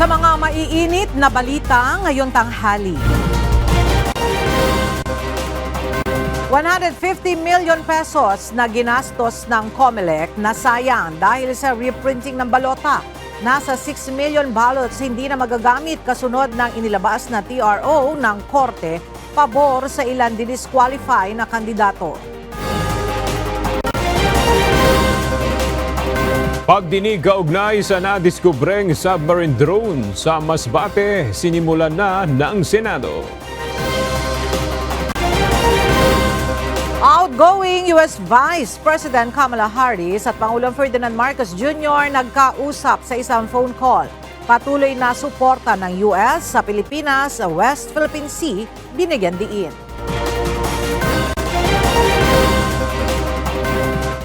Sa mga maiinit na balita ngayong tanghali. 150 million pesos na ginastos ng COMELEC na sayang dahil sa reprinting ng balota. Nasa 6 million ballots hindi na magagamit kasunod ng inilabas na TRO ng Korte pabor sa ilan didisqualify na kandidato. Pagdinig kaugnay sa nadiskubreng submarine drone sa Masbate, sinimulan na ng Senado. Outgoing U.S. Vice President Kamala Harris at Pangulong Ferdinand Marcos Jr. nagkausap sa isang phone call. Patuloy na suporta ng U.S. sa Pilipinas sa West Philippine Sea, binigyan diin.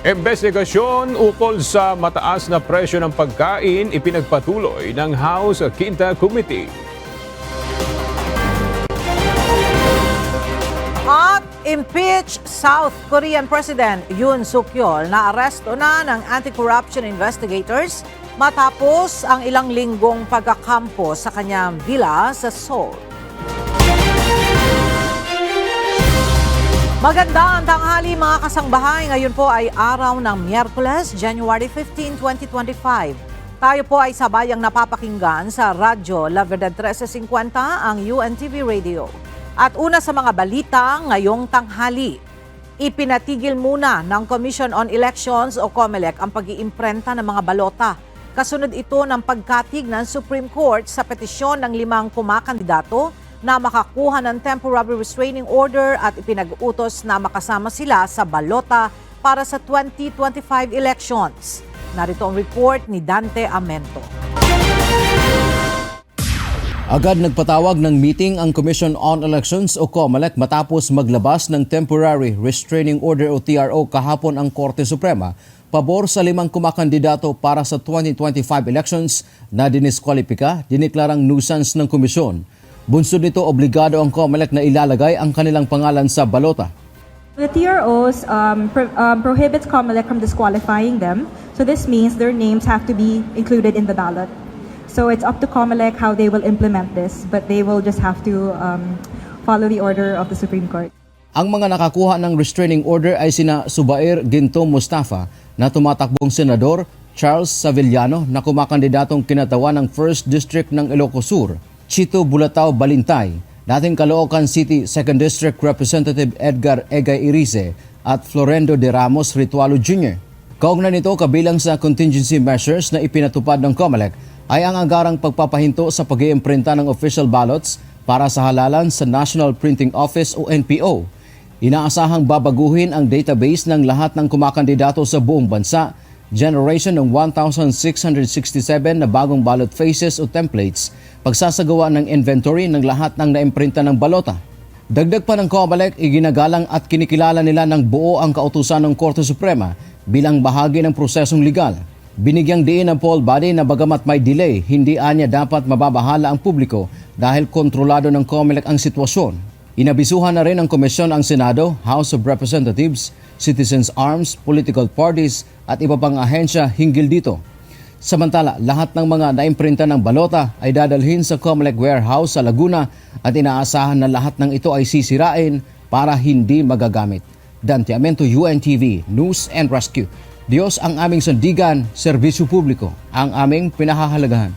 Investigasyon ukol sa mataas na presyo ng pagkain ipinagpatuloy ng House Quinta Committee. At impeach South Korean President Yoon Suk-yeol na aresto na ng anti-corruption investigators matapos ang ilang linggong pagkakampo sa kanyang villa sa Seoul. Magandang tanghali mga kasangbahay. Ngayon po ay araw ng Miyerkules, January 15, 2025. Tayo po ay sabayang napapakinggan sa Radyo La Verdad 1350, ang UNTV Radio. At una sa mga balita ngayong tanghali, ipinatigil muna ng Commission on Elections o COMELEC ang pag-iimprenta ng mga balota. Kasunod ito ng pagkatig ng Supreme Court sa petisyon ng 5 kumakandidato na makakuha ng temporary restraining order at ipinag-utos na makasama sila sa balota para sa 2025 elections. Narito ang report ni Dante Amento. Agad nagpatawag ng meeting ang Commission on Elections o COMELEC matapos maglabas ng Temporary Restraining Order o TRO kahapon ang Korte Suprema pabor sa 5 kumakandidato para sa 2025 elections na diniskwalipika, diniklarang nuisance ng komisyon. Bunsod nito, obligado ang COMELEC na ilalagay ang kanilang pangalan sa balota. The TROs prohibits COMELEC from disqualifying them. So this means their names have to be included in the ballot. So it's up to COMELEC how they will implement this, but they will just have to follow the order of the Supreme Court. Ang mga nakakuha ng restraining order ay sina Subair Ginto Mustafa na tumatakbong senador, Charles Savillano na kumakandidatong kinatawan ng 1st District ng Ilocos Sur, Chito Bulatao Balintay, dating Caloocan City 2nd District Representative Edgar Egay Irize at Florendo de Ramos Ritualo Jr. Kaugnay nito, kabilang sa contingency measures na ipinatupad ng COMELEC ay ang agarang pagpapahinto sa pag-iimprinta ng official ballots para sa halalan sa National Printing Office o NPO. Inaasahang babaguhin ang database ng lahat ng kumakandidato sa buong bansa, generation ng 1,667 na bagong ballot faces o templates, pagsasagawa ng inventory ng lahat ng naimprinta ng balota. Dagdag pa ng COMELEC, iginagalang at kinikilala nila ng buo ang kautusan ng Korte Suprema bilang bahagi ng prosesong legal. Binigyang diin ng poll body na bagamat may delay, hindi anya dapat mababahala ang publiko dahil kontrolado ng COMELEC ang sitwasyon. Inabisuhan na rin ng komisyon ang Senado, House of Representatives, Citizens Arms, political parties at iba pang ahensya hinggil dito. Samantala, lahat ng mga naimprinta ng balota ay dadalhin sa COMELEC warehouse sa Laguna at inaasahan na lahat ng ito ay sisirain para hindi magagamit. Dante Amento, UNTV, News and Rescue. Diyos ang aming sandigan, serbisyo publiko, ang aming pinahahalagahan.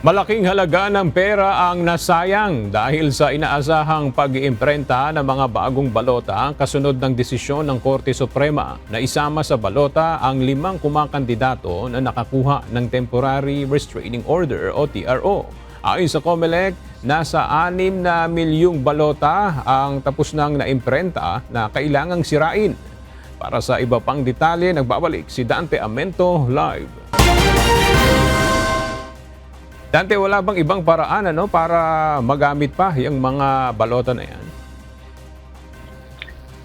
Malaking halaga ng pera ang nasayang dahil sa inaasahang pag-iimprenta ng mga bagong balota kasunod ng desisyon ng Korte Suprema na isama sa balota ang 5 kumakandidato na nakakuha ng Temporary Restraining Order o TRO. Ayon sa COMELEC, nasa 6 na milyong balota ang tapos nang naimprenta na kailangang sirain. Para sa iba pang detalye, nagbabalik si Dante Amento live. Dante, wala bang ibang paraan para magamit pa yung mga balota na yan?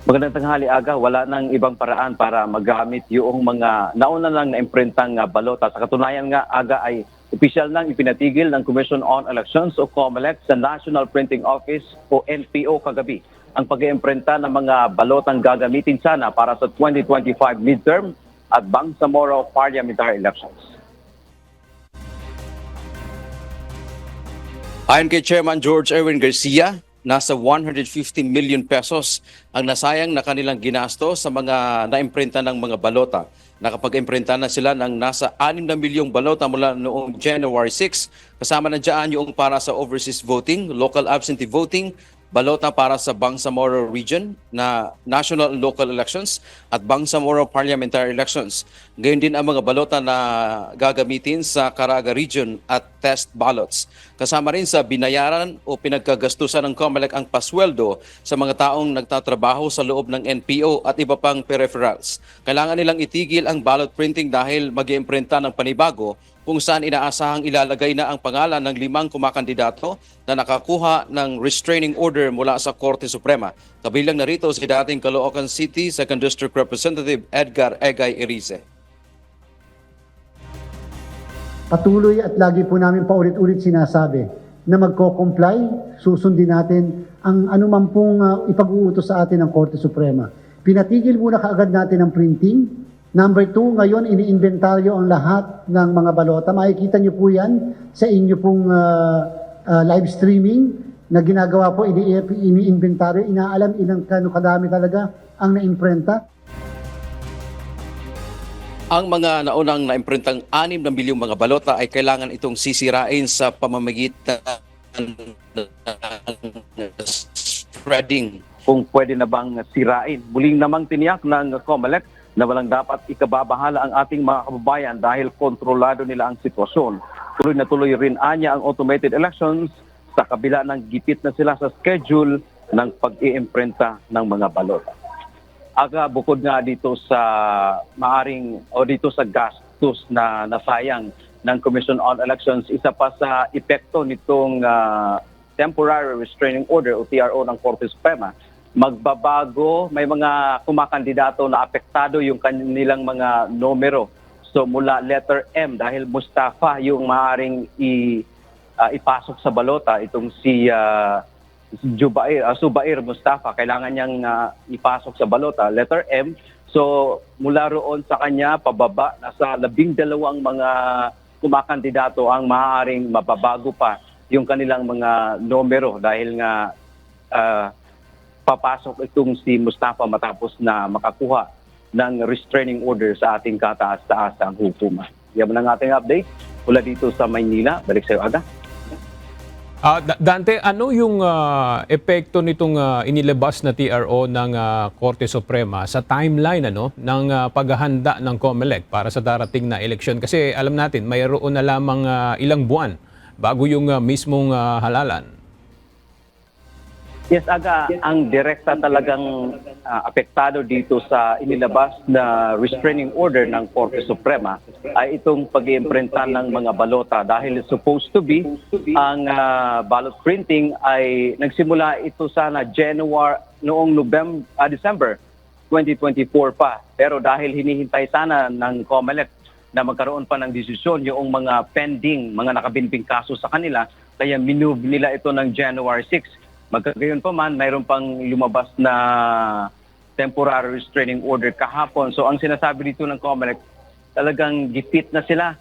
Magandang tanghali, Aga. Wala nang ibang paraan para magamit yung mga nauna lang na imprentang balota. Sa katunayan nga, Aga, ay opisyal nang ipinatigil ng Commission on Elections o COMELEC sa National Printing Office o NPO kagabi ang pag-iimprenta ng mga balotang gagamitin sana para sa 2025 midterm at Bangsamoro parliamentary elections. Ayon kay Chairman George Erwin Garcia, nasa 150 million pesos ang nasayang na kanilang ginasto sa mga naimprinta ng mga balota. Nakapag-imprinta na sila ng nasa 6 na milyong balota mula noong January 6. Kasama na dyan yung para sa overseas voting, local absentee voting, balota para sa Bangsamoro region na national and local elections at Bangsamoro parliamentary elections. Gayon din ang mga balota na gagamitin sa Caraga region at test ballots. Kasama rin sa binayaran o pinagkagastusan ng COMELEC ang pasweldo sa mga taong nagtatrabaho sa loob ng NPO at iba pang peripherals. Kailangan nilang itigil ang ballot printing dahil mag-iimprinta ng panibago kung saan inaasahang ilalagay na ang pangalan ng 5 kumakandidato na nakakuha ng restraining order mula sa Korte Suprema. Kabilang na rito si dating Caloocan City 2nd District Representative Edgar Egay Erice. Patuloy at lagi po namin paulit-ulit sinasabi na magko-comply, susundin natin ang anuman pong ipag-uutos sa atin ng Korte Suprema. Pinatigil muna kaagad natin ang printing. Number 2, ngayon iniinventaryo ang lahat ng mga balota. Makikita niyo po yan sa inyo pong live streaming na ginagawa po, iniinventaryo, inaalam ilang kadami talaga ang naimprenta. Ang mga naunang naimprintang 6 na milyong mga balota ay kailangan itong sisirain sa pamamagitan ng spreading. Kung pwede na bang sirain. Muling namang tiniyak ng COMELEC na walang dapat ikababahala ang ating mga kababayan dahil kontrolado nila ang sitwasyon. Tuloy na tuloy rin anya ang automated elections sa kabila ng gipit na sila sa schedule ng pag-iimprenta ng mga balota. Aga, bukod nga dito sa maaring o dito sa gastos na nasayang ng Commission on Elections, isa pa sa epekto nitong temporary restraining order o TRO ng Korte Suprema, magbabago, may mga kumakandidato na apektado yung kanilang mga numero. So mula letter M, dahil Mustafa yung maaaring ipasok sa balota, itong si Subair Mustafa, kailangan niyang ipasok sa balota, letter M. So mula roon sa kanya, pababa, nasa 12 mga kumakandidato ang maaaring mababago pa yung kanilang mga numero dahil nga papasok itong si Mustafa matapos na makakuha ng restraining order sa ating kataas-taasang hukuman. Yan ang ating update mula dito sa Maynila. Balik sa iyo, Aga. Dante, ano yung epekto nitong inilabas na TRO ng Korte Suprema sa timeline ng paghahanda ng COMELEC para sa darating na eleksyon? Kasi alam natin, mayroon na lamang ilang buwan bago yung mismong halalan. Yes, Aga, ang direkta talagang apektado dito sa inilabas na restraining order ng Korte Suprema ay itong pag-iimprenta ng mga balota dahil supposed to be ang ballot printing ay nagsimula ito sana noong December 2024 pa. Pero dahil hinihintay sana ng COMELEC na magkaroon pa ng desisyon yung mga pending, mga nakabinbing kaso sa kanila, kaya minove nila ito ng January 6. Magkagayon pa man, mayroon pang lumabas na temporary restraining order kahapon. So ang sinasabi dito ng COMELEC, talagang gipit na sila.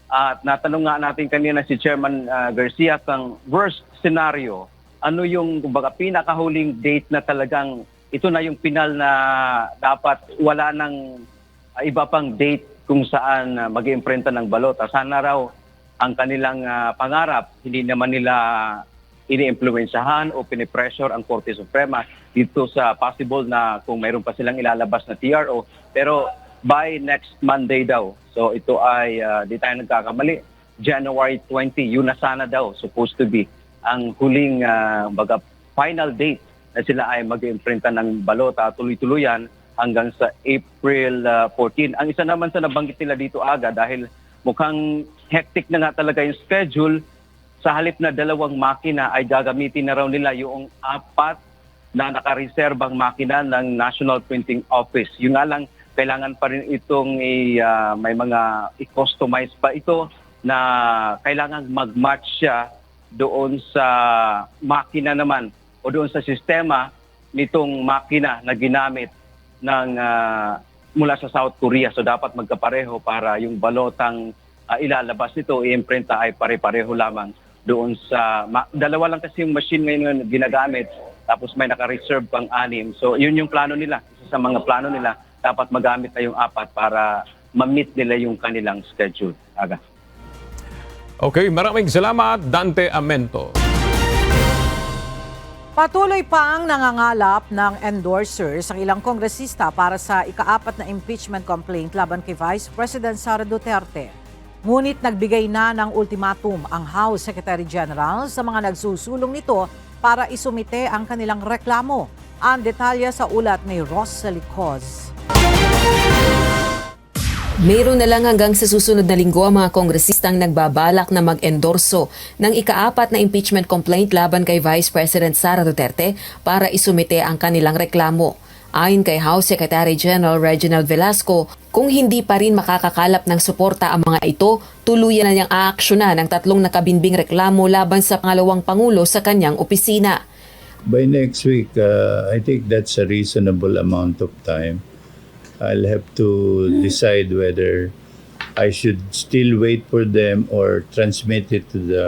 At natanong nga natin kanina si Chairman Garcia kung worst scenario, ano yung kumbaga pinakahuling date na talagang ito na yung final na dapat wala nang iba pang date kung saan mag-iimprenta ng balota. Sana raw ang kanilang pangarap, hindi naman nila ini-impluensyahan o pinipressure ang Korte Suprema dito sa possible na kung mayroon pa silang ilalabas na TRO. Pero by next Monday daw. So ito ay, di tayo nagkakamali, January 20, yun na sana daw, supposed to be, ang huling final date na sila ay mag-imprinta ng balota tuloy-tuluyan hanggang sa April 14. Ang isa naman sa nabanggit nila dito, Aga, dahil mukhang hectic na nga talaga yung schedule, sa halip na 2 makina ay gagamitin na raw nila yung 4 na nakareserbang makina ng National Printing Office. Yun nga lang, kailangan pa rin itong may mga i-customize pa ito na kailangan mag-match siya doon sa makina naman o doon sa sistema nitong makina na ginamit ng mula sa South Korea. So dapat magkapareho para yung balotang ilalabas nito, i-imprenta ay pare-pareho lamang doon sa... dalawa lang kasi yung machine ngayon ginagamit, tapos may naka-reserve pang 6. So yun yung plano nila. Isa sa mga plano nila, dapat magamit na yung 4 para ma-meet nila yung kanilang schedule. Aga. Okay, maraming salamat, Dante Amento. Patuloy pang nangangalap ng endorsers ang ilang kongresista para sa ika-4 na impeachment complaint laban kay Vice President Sara Duterte. Ngunit nagbigay na ng ultimatum ang House Secretary General sa mga nagsusulong nito para isumite ang kanilang reklamo. Ang detalye sa ulat ni Rosalie Coz. Mayroon na lang hanggang sa susunod na linggo ang mga kongresistang nagbabalak na mag-endorso ng ika-4 na impeachment complaint laban kay Vice President Sara Duterte para isumite ang kanilang reklamo. Ayon kay House Secretary General Reginald Velasco, kung hindi pa rin makakakalap ng suporta ang mga ito, tuluyan na niyang aaksyonan ang 3 nakabinbing reklamo laban sa pangalawang Pangulo sa kanyang opisina. By next week, I think that's a reasonable amount of time. I'll have to decide whether I should still wait for them or transmit it to the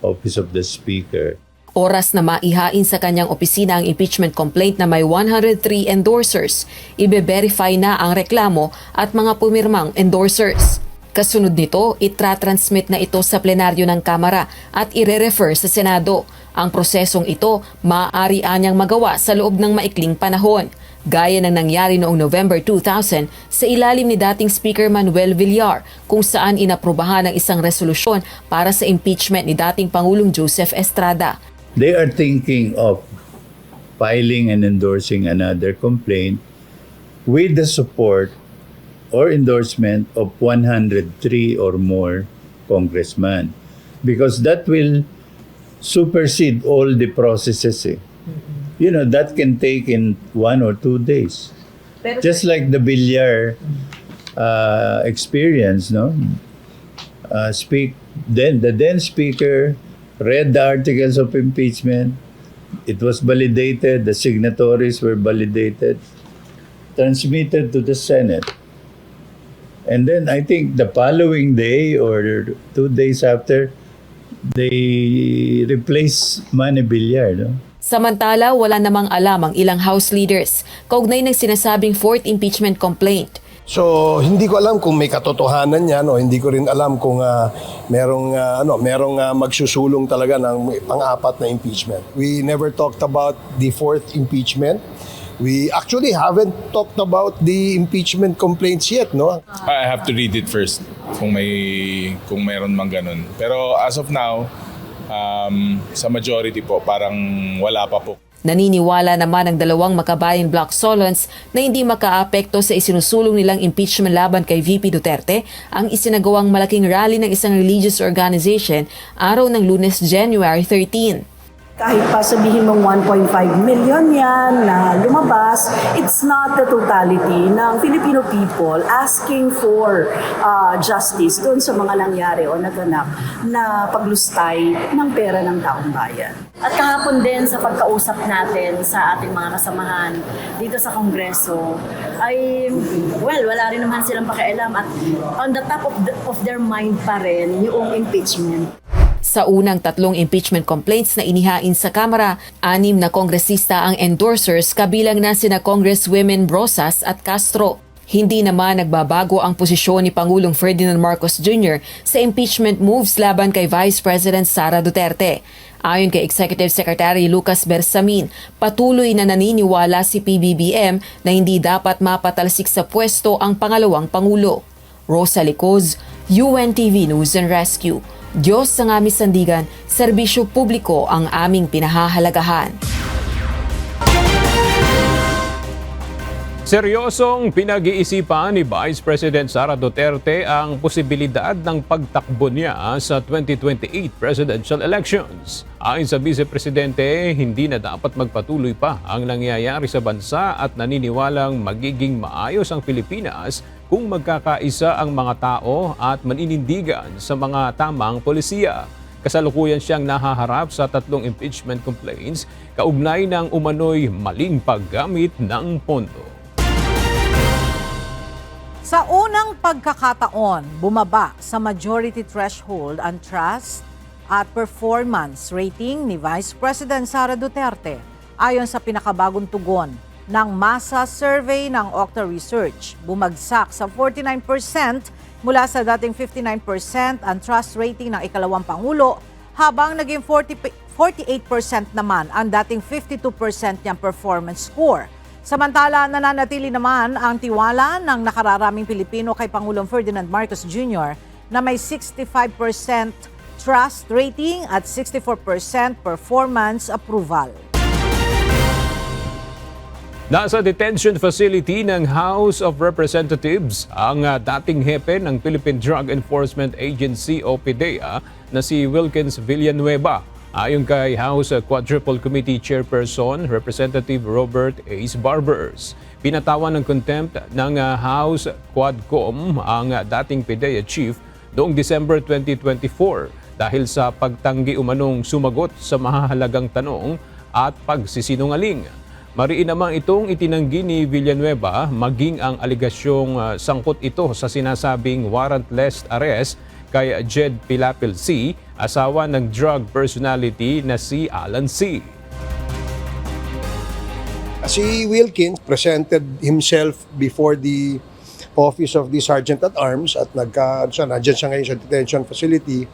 Office of the Speaker. Oras na maihain sa kanyang opisina ang impeachment complaint na may 103 endorsers. Ibe-verify na ang reklamo at mga pumirmang endorsers. Kasunod nito, itra-transmit na ito sa plenaryo ng Kamara at ire-refer sa Senado. Ang prosesong ito, maaari anyang magawa sa loob ng maikling panahon. Gaya ng nangyari noong November 2000 sa ilalim ni dating Speaker Manuel Villar kung saan inaprubahan ang isang resolusyon para sa impeachment ni dating Pangulong Joseph Estrada. They are thinking of filing and endorsing another complaint with the support or endorsement of 103 or more congressmen, because that will supersede all the processes. You know, that can take in 1 or 2 days. Just like the Villar experience, no? The then speaker read the articles of impeachment. It was validated. The signatories were validated, transmitted to the Senate. And then I think the following day or 2 days after, they replaced Manny Villar, no? Samantala, wala namang alam ang ilang House leaders kaugnay ng sinasabing 4th impeachment complaint. So, hindi ko alam kung may katotohanan yan o hindi ko rin alam kung merong magsusulong talaga ng pang-4 na impeachment. We never talked about the 4th impeachment. We actually haven't talked about the impeachment complaints yet, no? I have to read it first kung mayroon mang ganun. Pero as of now, sa majority po, parang wala pa po. Naniniwala naman ang 2 makabayan Black Solons na hindi makaapekto sa isinusulong nilang impeachment laban kay VP Duterte ang isinagawang malaking rally ng isang religious organization araw ng Lunes, January 13. Kahit pa sabihin mong 1.5 million yan na lumabas, it's not the totality ng Filipino people asking for justice doon sa mga nangyari o naganap na paglustay ng pera ng taong bayan. At kahapon din sa pagkausap natin sa ating mga kasamahan dito sa Kongreso, ay, wala rin naman silang pakialam at on the top of their mind pa rin yung impeachment. Sa unang 3 impeachment complaints na inihain sa Kamara, 6 na kongresista ang endorsers kabilang na sina Congresswomen Brosas at Castro. Hindi naman nagbabago ang posisyon ni Pangulong Ferdinand Marcos Jr. sa impeachment moves laban kay Vice President Sara Duterte. Ayon kay Executive Secretary Lucas Bersamin, patuloy na naniniwala si PBBM na hindi dapat mapatalsik sa pwesto ang pangalawang Pangulo. Rosalie Coz, UNTV News and Rescue. Diyos ang aming sandigan, serbisyo publiko ang aming pinahahalagahan. Seryosong pinag-iisipan ni Vice President Sara Duterte ang posibilidad ng pagtakbo niya sa 2028 presidential elections. Ayon sa Vice Presidente, hindi na dapat magpatuloy pa ang nangyayari sa bansa at naniniwalang magiging maayos ang Pilipinas kung magkakaisa ang mga tao at maninindigan sa mga tamang polisiya. Kasalukuyan siyang nahaharap sa 3 impeachment complaints kaugnay ng umano'y maling paggamit ng pondo. Sa unang pagkakataon, bumaba sa majority threshold ang trust at performance rating ni Vice President Sara Duterte ayon sa pinakabagong tugon ng masa survey ng Okta Research. Bumagsak sa 49% mula sa dating 59% ang trust rating ng ikalawang Pangulo, habang naging 48% naman ang dating 52% niyang performance score. Samantala, nananatili naman ang tiwala ng nakararaming Pilipino kay Pangulong Ferdinand Marcos Jr. na may 65% trust rating at 64% performance approval. Nasa detention facility ng House of Representatives ang dating hepe ng Philippine Drug Enforcement Agency o PDEA na si Wilkins Villanueva. Ayon kay House Quadruple Committee Chairperson Representative Robert Ace Barbers, pinatawan ng contempt ng House Quadcom ang dating PDEA chief noong December 2024 dahil sa pagtanggi umanong sumagot sa mahahalagang tanong at pagsisinungaling. Mariin namang itong itinanggi ni Villanueva maging ang aligasyong sangkot ito sa sinasabing warrantless arrest kay Jed Pilapil C., asawa ng drug personality na si Alan C. Si Wilkins presented himself before the office of the Sergeant at Arms at nandiyan siya ngayon sa detention facility.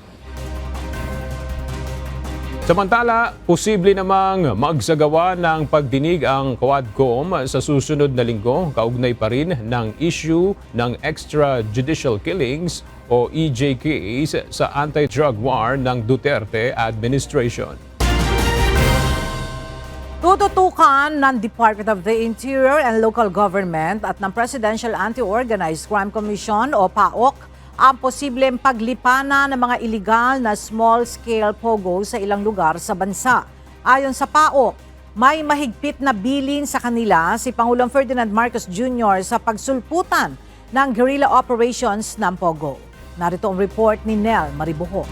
Samantala, posible namang magsagawa ng pagdinig ang Quadcom sa susunod na linggo, kaugnay pa rin ng issue ng extrajudicial killings o EJKs sa anti-drug war ng Duterte administration. Tututukan ng Department of the Interior and Local Government at ng Presidential Anti-Organized Crime Commission o PAOK ang posibleng paglipana ng mga iligal na small-scale pogo sa ilang lugar sa bansa. Ayon sa PAOK, may mahigpit na bilin sa kanila si Pangulong Ferdinand Marcos Jr. sa pagsulputan ng guerrilla operations ng pogo. Narito ang report ni Nel Maribuho.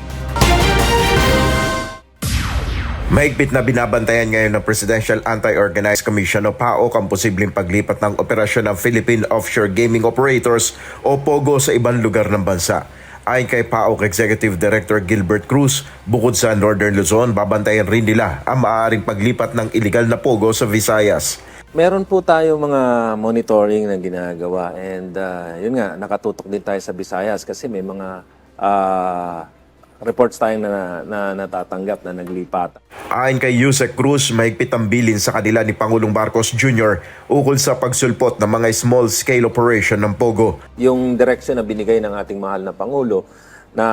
Mahigpit na binabantayan ngayon ng Presidential Anti-Organized Commission o PAOK ang posibleng paglipat ng operasyon ng Philippine Offshore Gaming Operators o POGO sa ibang lugar ng bansa. Ayon kay PAOK Executive Director Gilbert Cruz, bukod sa Northern Luzon, babantayan rin nila ang maaaring paglipat ng iligal na POGO sa Visayas. Meron po tayo mga monitoring na ginagawa and yun nga, nakatutok din tayo sa Visayas kasi may mga reports tayo na natatanggap na naglipat. Ayon kay Yusek Cruz, mahigpit ang bilin sa kanila ni Pangulong Marcos Jr. ukol sa pagsulpot ng mga small-scale operation ng POGO. Yung direksyon na binigay ng ating mahal na Pangulo na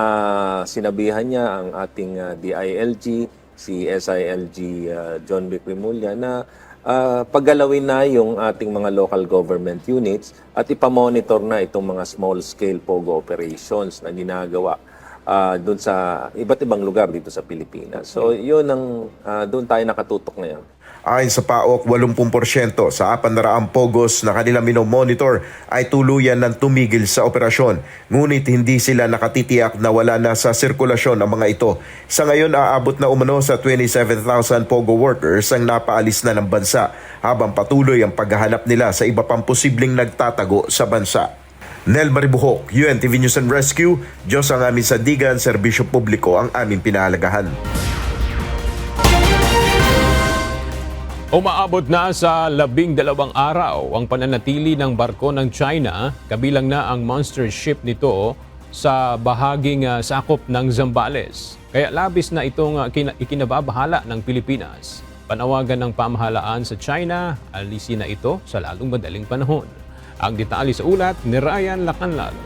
sinabihan niya ang ating DILG, si SILG John B. Quimulya na paggalawin na yung ating mga local government units at ipamonitor na itong mga small-scale POGO operations na ginagawa doon sa iba't ibang lugar dito sa Pilipinas. So, yun ang doon tayo nakatutok ngayon. Ayon sa PAOK, 80% sa 400 POGOs na kanila minomonitor ay tuluyan ng tumigil sa operasyon. Ngunit hindi sila nakatitiyak na wala na sa sirkulasyon ang mga ito. Sa ngayon, aabot na umano sa 27,000 POGO workers ang napaalis na ng bansa, habang patuloy ang paghahanap nila sa iba pang posibleng nagtatago sa bansa. Nel Maribuhok, UNTV News and Rescue. Diyos ang aming sandigan, serbisyo publiko ang aming pinahalagahan. Umaabot na sa 12 araw ang pananatili ng barko ng China, kabilang na ang monster ship nito sa bahaging sakop ng Zambales. Kaya labis na itong ikinababahala ng Pilipinas. Panawagan ng pamahalaan sa China, alisin na ito sa lalong madaling panahon. Ang detalye sa ulat ni Ryan Lacanlalo.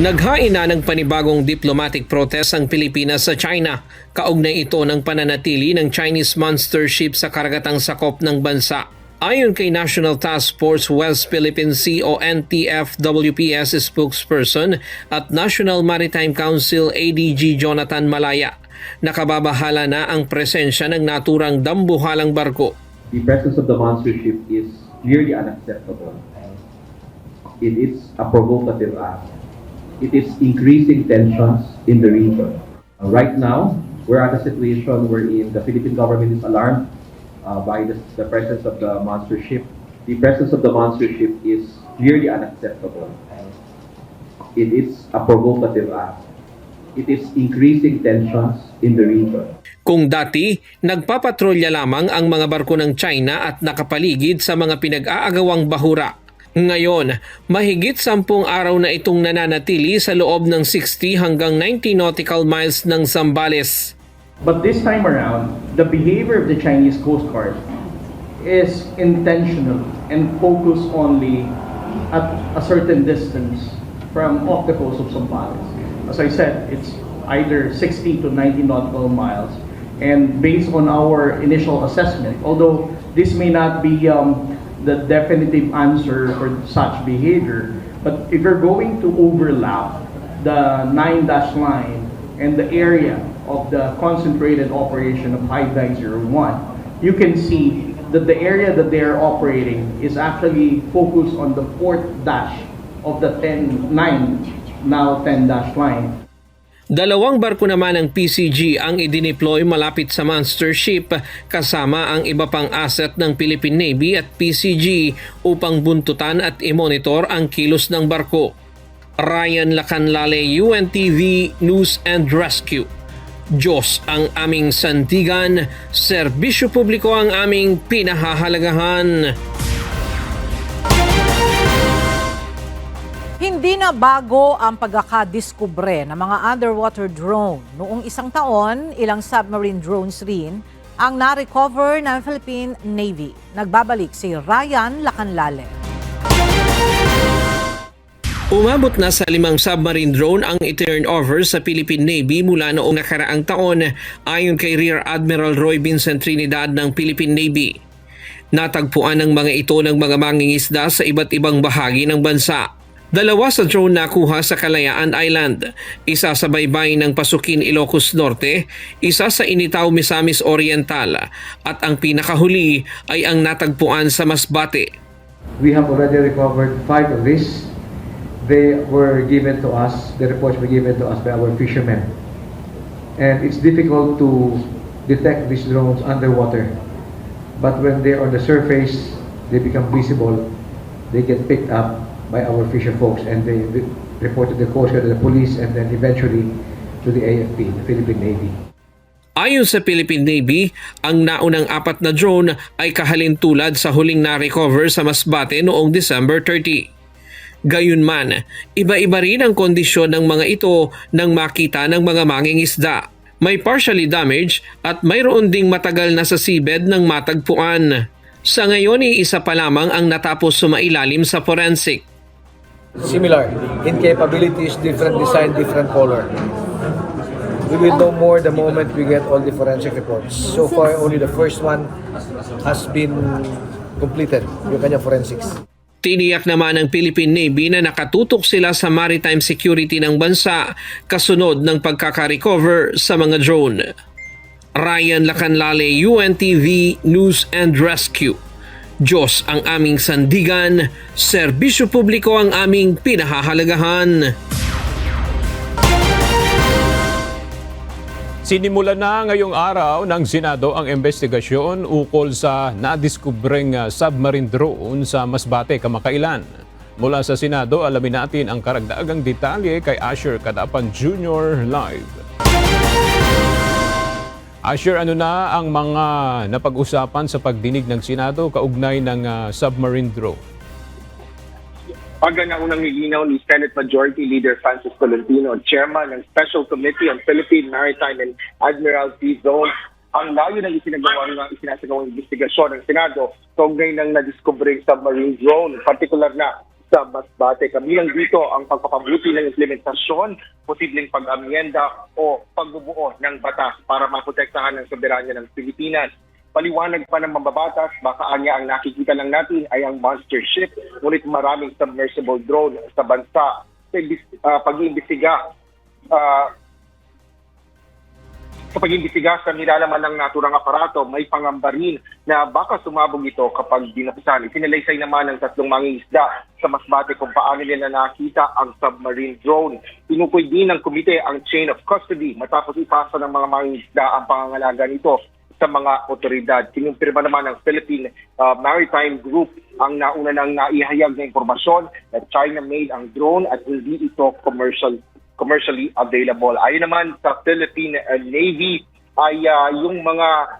Naghain na ng panibagong diplomatic protest ang Pilipinas sa China. Kaugnay ito ng pananatili ng Chinese monster ship sa karagatang sakop ng bansa. Ayon kay National Task Force West Philippine Sea o NTF-WPS spokesperson at National Maritime Council ADG Jonathan Malaya, nakababahala na ang presensya ng naturang dambuhalang barko. The presence of the monster ship is clearly unacceptable. It is a provocative act. It is increasing tensions in the region. Right now, we're at a situation wherein the Philippine government is alarmed by the presence of the monster ship The presence of the monster ship is clearly unacceptable. It is a provocative act. It is increasing tensions in the region. Kung dati, nagpapatrolya lamang ang mga barko ng China at nakapaligid sa mga pinag-aagawang bahura. Ngayon, mahigit 10 araw na itong nananatili sa loob ng 60 hanggang 90 nautical miles ng Zambales. But this time around, the behavior of the Chinese Coast Guard is intentional and focused only at a certain distance from off the coast of Zambales. As I said, it's either 60 to 90 nautical miles. And based on our initial assessment, although this may not be the definitive answer for such behavior, but if you're going to overlap the 9-dash line and the area of the concentrated operation of Haidai 01, you can see that the area that they're operating is actually focused on the 4th dash of the 10-dash line. Dalawang barko naman ng PCG ang idineploy malapit sa monster ship kasama ang iba pang asset ng Philippine Navy at PCG upang buntutan at i-monitor ang kilos ng barko. Ryan Lacanlale, UNTV News and Rescue. Diyos ang aming sandigan, serbisyo publiko ang aming pinahahalagahan. Hindi na bago ang pagkakadiskubre ng mga underwater drone. Noong isang taon, ilang submarine drones rin ang na-recover ng Philippine Navy. Nagbabalik si Ryan Lacanlale. Umabot na sa 5 submarine drone ang i-turn over sa Philippine Navy mula noong nakaraang taon ayon kay Rear Admiral Roy Vincent Trinidad ng Philippine Navy. Natagpuan ng mga ito ng mga mangingisda sa iba't ibang bahagi ng bansa. 2 sa drone nakuha sa Kalayaan Island, isa sa baybay ng Pasukin, Ilocos Norte, isa sa Initaw, Misamis Oriental, at ang pinakahuli ay ang natagpuan sa Masbate. We have already recovered 5 of these. They were given to us, the reports were given to us by our fishermen. And it's difficult to detect these drones underwater. But when they're on the surface, they become visible. They get picked up by our fisher folks and they report to the Coast Guard, the police, and then eventually to the AFP, the Philippine Navy. Ayon sa Philippine Navy, ang naunang 4 na drone ay kahalintulad sa huling na-recover sa Masbate noong December 30. Gayunman, iba-iba rin ang kondisyon ng mga ito nang makita ng mga mangingisda. May partially damaged at mayroon ding matagal na sa seabed ng matagpuan. Sa ngayon, isa pa lamang ang natapos sumailalim sa forensic. Similar in capabilities, different design, different color. We will know more the moment we get all the forensic reports. So far, only the first one has been completed, yung kanya forensics. Tiniyak naman ng Philippine Navy na nakatutok sila sa maritime security ng bansa kasunod ng pagkaka-recover sa mga drone. Ryan Lacanlale, UNTV News and Rescue. Diyos ang aming sandigan, serbisyo publiko ang aming pinahahalagahan. Sinimulan na ngayong araw ng Senado ang investigasyon ukol sa nadiskubreng submarine drone sa Masbate, kamakailan. Mula sa Senado, alamin natin ang karagdagang detalye kay Asher Cadapan Jr. live. Asher, ano na ang mga napag-usapan sa pagdinig ng Senado kaugnay ng submarine drone? Unang nilinaw ni Senate Majority Leader Francis Tolentino, Chairman ng Special Committee on Philippine Maritime and Admiralty Zone, ang layo ng isinasagawang investigasyon ng Senado kaugnay ng nadiskubring submarine drone, partikular na sa Masbate. Kabilang dito ang pagpapabuti ng implementasyon, posibleng pag-amyenda o pagbubuo ng batas para maprotektahan ang soberanya ng Pilipinas. Paliwanag pa ng mambabatas, baka anya ang nakikita lang natin ay ang monster ship, ngunit maraming submersible drone sa bansa. Sa pag-imbestiga sa nilalaman ng naturang aparato, may pangamba rin na baka sumabog ito kapag binakusan. Isinalaysay naman ng 3 mangingisda sa Masbate kung paano nila nakita ang submarine drone. Tinukoy din ng komite ang chain of custody matapos ipasa ng mga mangingisda ang pangangalaga nito sa mga otoridad. Kinumpirma naman ng Philippine Maritime Group ang nauna nang naihayag na impormasyon na China-made ang drone at hindi ito commercially available. Ayon naman sa Philippine Navy ay yung mga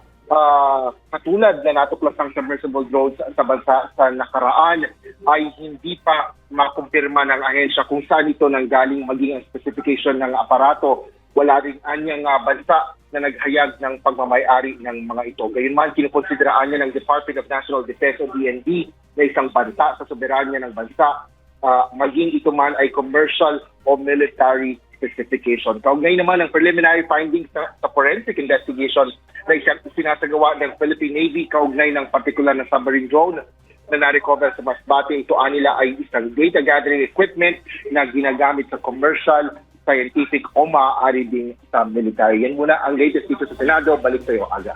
katulad na natuklasang submersible drones sa bansa sa nakaraan ay hindi pa makumpirma ng ahensya kung saan ito nanggaling, maging ang specification ng aparato. Wala rin anyang bansa na naghayag ng pagmamay-ari ng mga ito. Gayunman, kinukonsideraan niya ng Department of National Defense o DND na isang bansa sa soberanya ng bansa, maging ito man ay commercial o military specification. Kaugnay naman ang preliminary findings sa forensic investigation na sinasagawa ng Philippine Navy kaugnay ng partikular na submarine drone na na-recover sa Masbate. Ito nila ay isang data gathering equipment na ginagamit sa commercial, scientific o maaari din sa military. Yan muna ang latest dito sa Senado. Balik sa iyo, Aga.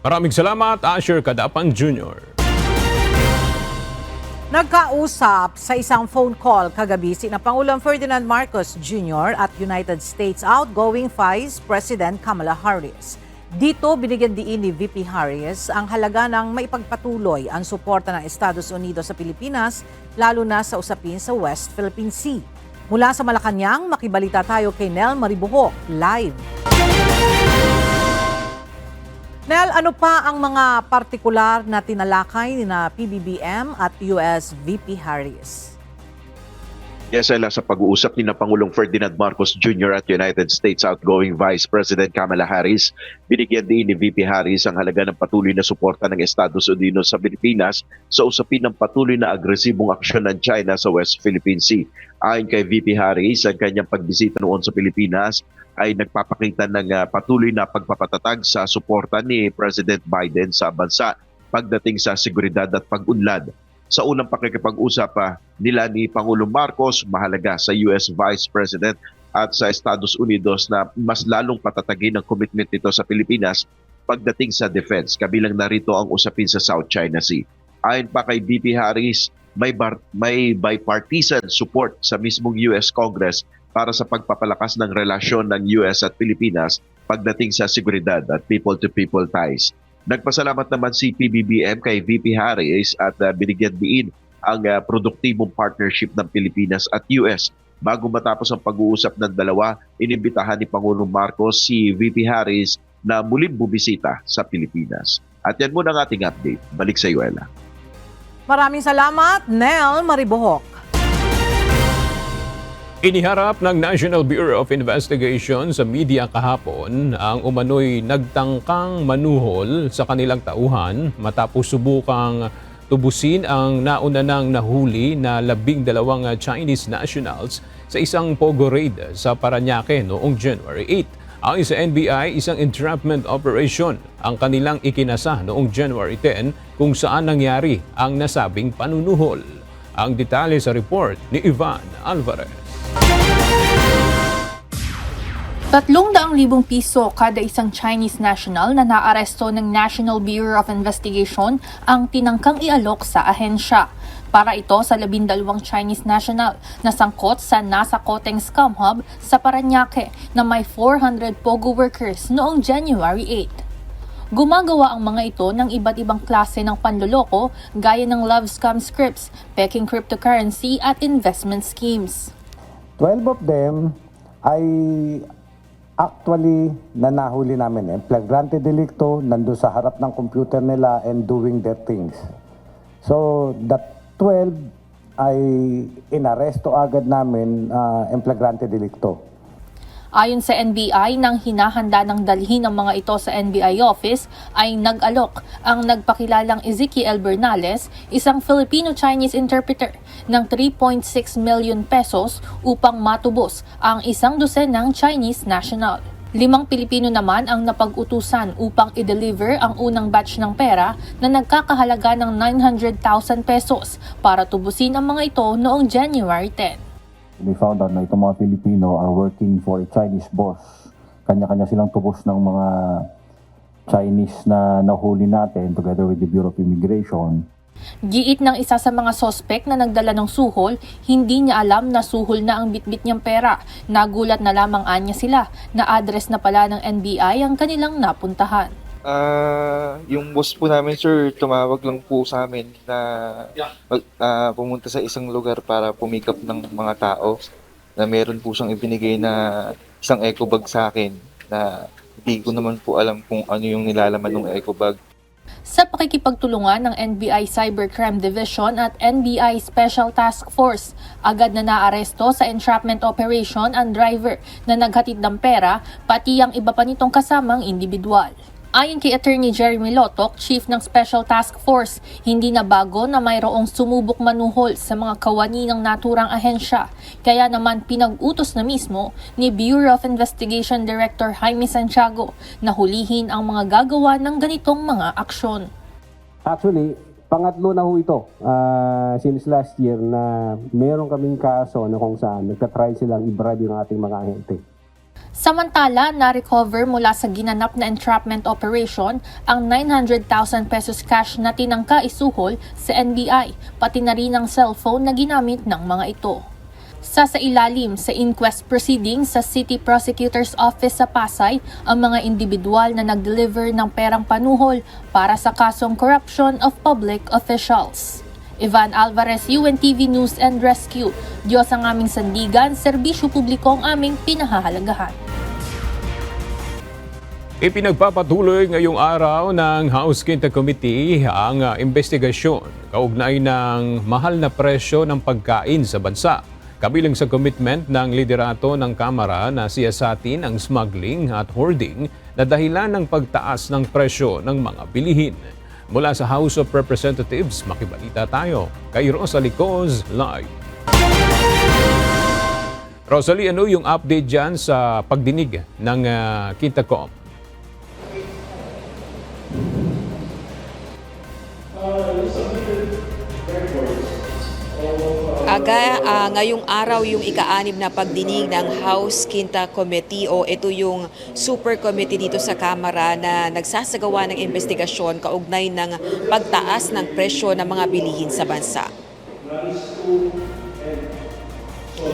Maraming salamat, Asher Cadapan Jr. Nagkausap sa isang phone call kagabi sina Pangulong Ferdinand Marcos Jr. at United States outgoing Vice President Kamala Harris. Dito binigyan diin ni VP Harris ang halaga ng maipagpatuloy ang suporta ng Estados Unidos sa Pilipinas, lalo na sa usapin sa West Philippine Sea. Mula sa Malacanang, makibalita tayo kay Nel Maribuhok, live. Nel, ano pa ang mga partikular na tinalakay ni na PBBM at US VP Harris? Yes, Ella, sa pag-uusap ni na Pangulong Ferdinand Marcos Jr. at United States outgoing Vice President Kamala Harris, binigyan din ni VP Harris ang halaga ng patuloy na suporta ng Estados Unidos sa Pilipinas sa usapin ng patuloy na agresibong aksyon ng China sa West Philippine Sea. Ayon kay VP Harris, ang kanyang pagbisita noon sa Pilipinas ay nagpapakita ng patuloy na pagpapatatag sa suporta ni President Biden sa bansa pagdating sa seguridad at pag-unlad. Sa unang pakikipag-usap nila ni Pangulong Marcos, mahalaga sa US Vice President at sa Estados Unidos na mas lalong patatagin ang commitment nito sa Pilipinas pagdating sa defense, kabilang narito ang usapin sa South China Sea. Ayon pa kay VP Harris, may bipartisan support sa mismong US Congress para sa pagpapalakas ng relasyon ng US at Pilipinas pagdating sa seguridad at people-to-people ties. Nagpasalamat naman si PBBM kay VP Harris at binigyan diin ang produktibong partnership ng Pilipinas at US. Bago matapos ang pag-uusap ng dalawa, inimbitahan ni Pangulong Marcos si VP Harris na muling bumisita sa Pilipinas. At yan muna ang ating update. Balik sa iyo, Ella. Maraming salamat, Nel Maribuhok. Iniharap ng National Bureau of Investigation sa media kahapon ang umano'y nagtangkang manuhol sa kanilang tauhan matapos subukang tubusin ang nauna nang nahuli na 12 Chinese nationals sa isang pogo raid sa Parañaque noong January 8. Ayon sa NBI, isang entrapment operation ang kanilang ikinasa noong January 10 kung saan nangyari ang nasabing panunuhol. Ang detalye sa report ni Ivan Alvarez. 300,000 piso kada isang Chinese national na naaresto ng National Bureau of Investigation ang tinangkang ialok sa ahensya. Para ito sa 12 Chinese national na sangkot sa nasa Koteng Scam Hub sa Parañaque na may 400 pogo workers noong January 8. Gumagawa ang mga ito ng iba't ibang klase ng panloloko gaya ng love scam scripts, peking cryptocurrency at investment schemes. 12 of them ay actually na nahuli namin. Flagrante delicto, nandun sa harap ng computer nila and doing their things. So, that 12 ay inaresto agad namin en flagrante delicto. Ayon sa NBI, nang hinahanda ng dalhin ang mga ito sa NBI office, ay nag-alok ang nagpakilalang Ezekiel Bernales, isang Filipino-Chinese interpreter, ng 3.6 million pesos upang matubos ang 12 Chinese national. 5 Pilipino naman ang napag-utusan upang i-deliver ang unang batch ng pera na nagkakahalaga ng 900,000 pesos para tubusin ang mga ito noong January 10. We found out na itong mga Pilipino are working for a Chinese boss. Kanya-kanya silang tubos ng mga Chinese na nahuli natin together with the Bureau of Immigration. Giit ng isa sa mga sospek na nagdala ng suhol, hindi niya alam na suhol na ang bitbit niyang pera. Nagulat na lamang anya sila na address na pala ng NBI ang kanilang napuntahan. Yung boss po namin, sir, tumawag lang po sa amin na pumunta sa isang lugar para pumikap ng mga tao na meron po siyang ibinigay na isang eco bag sa akin na hindi ko naman po alam kung ano yung nilalaman ng eco bag. Sa pakikipagtulungan ng NBI Cybercrime Division at NBI Special Task Force, agad na naaresto sa entrapment operation ang driver na naghatid ng pera, pati ang iba pa nitong kasamang individual. Ayon kay Attorney Jeremy Lotok, Chief ng Special Task Force, hindi na bago na mayroong sumubok manuhol sa mga kawani ng naturang ahensya. Kaya naman pinag-utos na mismo ni Bureau of Investigation Director Jaime Santiago na hulihin ang mga gagawa ng ganitong mga aksyon. Actually, pangatlo na ho ito since last year na meron kaming kaso na kung saan nagtatry silang i-bribe yung ating mga ahente. Samantala, na-recover mula sa ginanap na entrapment operation ang 900,000 pesos cash na tinangka isuhol sa NBI, pati na rin ang cellphone na ginamit ng mga ito. Sasailalim sa inquest proceedings sa City Prosecutor's Office sa Pasay ang mga individual na nag-deliver ng perang panuhol para sa kasong corruption of public officials. Ivan Alvarez, UNTV News and Rescue. Diyos ang aming sandigan, serbisyo publiko ang aming pinahahalagahan. Ipinagpapatuloy ngayong araw ng House Quinta Committee ang investigasyon kaugnay ng mahal na presyo ng pagkain sa bansa. Kabilang sa commitment ng liderato ng Kamara na siyasatin ang smuggling at hoarding na dahilan ng pagtaas ng presyo ng mga bilihin. Mula sa House of Representatives, makibalita tayo kay Rosalie Coz live. Rosalie, ano yung update dyan sa pagdinig ng Quinta-Com? Ngayong araw yung ika-6 na pagdinig ng House Quinta Committee o ito yung super committee dito sa Kamara na nagsasagawa ng investigasyon kaugnay ng pagtaas ng presyo ng mga bilihin sa bansa.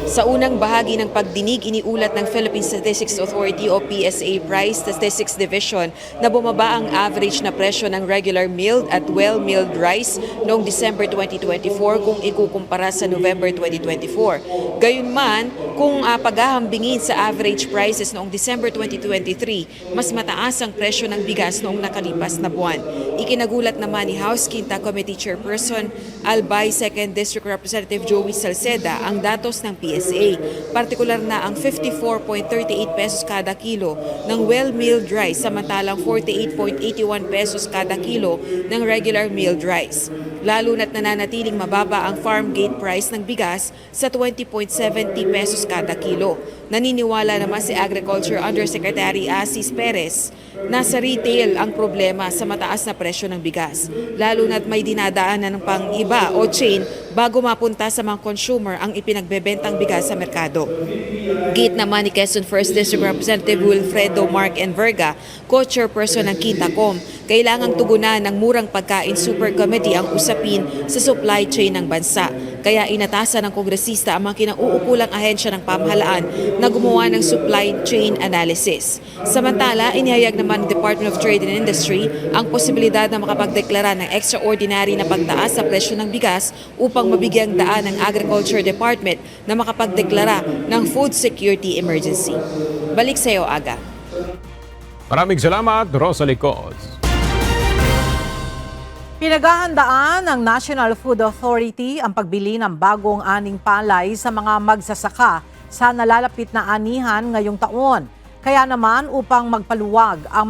Sa unang bahagi ng pagdinig, iniulat ng Philippine Statistics Authority o PSA Price Statistics Division na bumaba ang average na presyo ng regular milled at well-milled rice noong December 2024 kung ikukumpara sa November 2024. Gayunman, kung paghahambingin sa average prices noong December 2023, mas mataas ang presyo ng bigas noong nakalipas na buwan. Ikinagulat naman ni House Quinta Committee Chairperson Albay 2nd District Representative Joey Salceda ang datos ng PSA. Partikular na ang 54.38 pesos kada kilo ng well-milled rice samantalang 48.81 pesos kada kilo ng regular milled rice. Lalo na't nananatiling mababa ang farm gate price ng bigas sa 20.70 pesos kada kilo. Naniniwala naman si Agriculture Undersecretary Asis Perez na sa retail ang problema sa mataas na presyo ng bigas. Lalo na't may dinadaanan ng pang-iba o chain bago mapunta sa mga consumer ang ipinagbebentang bigas sa merkado. Git naman ni Quezon 1st District Representative Wilfredo Mark Enverga, co-chairperson ng Quinta-Com, kailangang tugunan ng murang pagkain super committee ang usapin sa supply chain ng bansa. Kaya inatasan ng kongresista ang mga kinauukulang ahensya ng pamahalaan na gumawa ng supply chain analysis. Samantala, inihayag naman ng Department of Trade and Industry ang posibilidad na makapagdeklara ng extraordinary na pagtaas sa presyo ng bigas upang mabigyang daan ng Agriculture Department na makapagdeklara ng food security emergency. Balik sa iyo, Aga. Maraming salamat, Rosalie Coz. Pinaghahandaan ng National Food Authority ang pagbili ng bagong aning palay sa mga magsasaka sa nalalapit na anihan ngayong taon. Kaya naman upang mapaluwag ang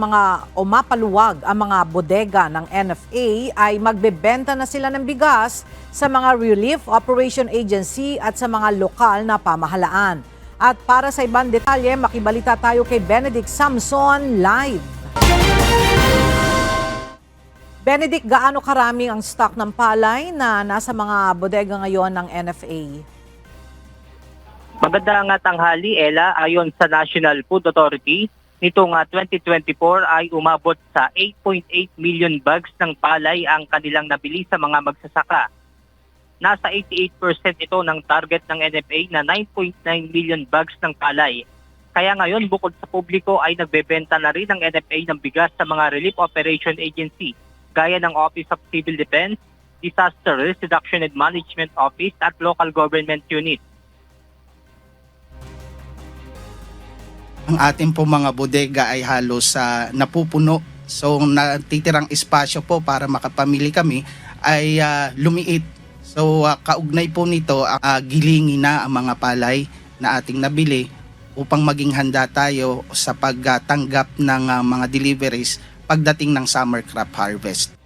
mga bodega ng NFA ay magbebenta na sila ng bigas sa mga Relief Operation Agency at sa mga lokal na pamahalaan. At para sa ibang detalye, makibalita tayo kay Benedict Samson live. Benedict, gaano karaming ang stock ng palay na nasa mga bodega ngayon ng NFA? Magandang tanghali, Ella. Ayon sa National Food Authority, nitong 2024 ay umabot sa 8.8 million bags ng palay ang kanilang nabili sa mga magsasaka. Nasa 88% ito ng target ng NFA na 9.9 million bags ng palay. Kaya ngayon, bukod sa publiko ay nagbebenta na rin ang NFA ng bigas sa mga Relief Operation Agency gaya ng Office of Civil Defense, Disaster Risk Reduction and Management Office at local government unit. Ang ating po mga bodega ay halos napupuno. So natitirang espasyo po para makapamili kami ay lumiit. So kaugnay po nito, gilingin na ang mga palay na ating nabili upang maging handa tayo sa pagtanggap ng mga deliveries pagdating ng summer crop harvest.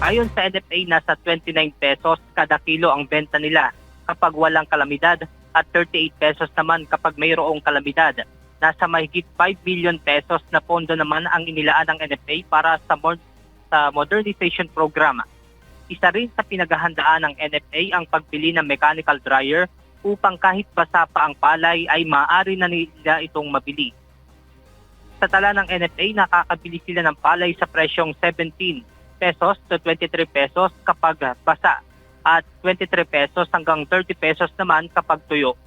Ayon sa NFA, nasa 29 pesos kada kilo ang benta nila kapag walang kalamidad at 38 pesos naman kapag mayroong kalamidad. Nasa mahigit 5 billion pesos na pondo naman ang inilaan ng NFA para sa modernization program. Isa rin sa pinaghahandaan ng NFA ang pagbili ng mechanical dryer upang kahit basa pa ang palay ay maaari na nila itong mabili. Sa tala ng NFA, nakakabili sila ng palay sa presyong 17 pesos to 23 pesos kapag basa at 23 pesos hanggang 30 pesos naman kapag tuyo.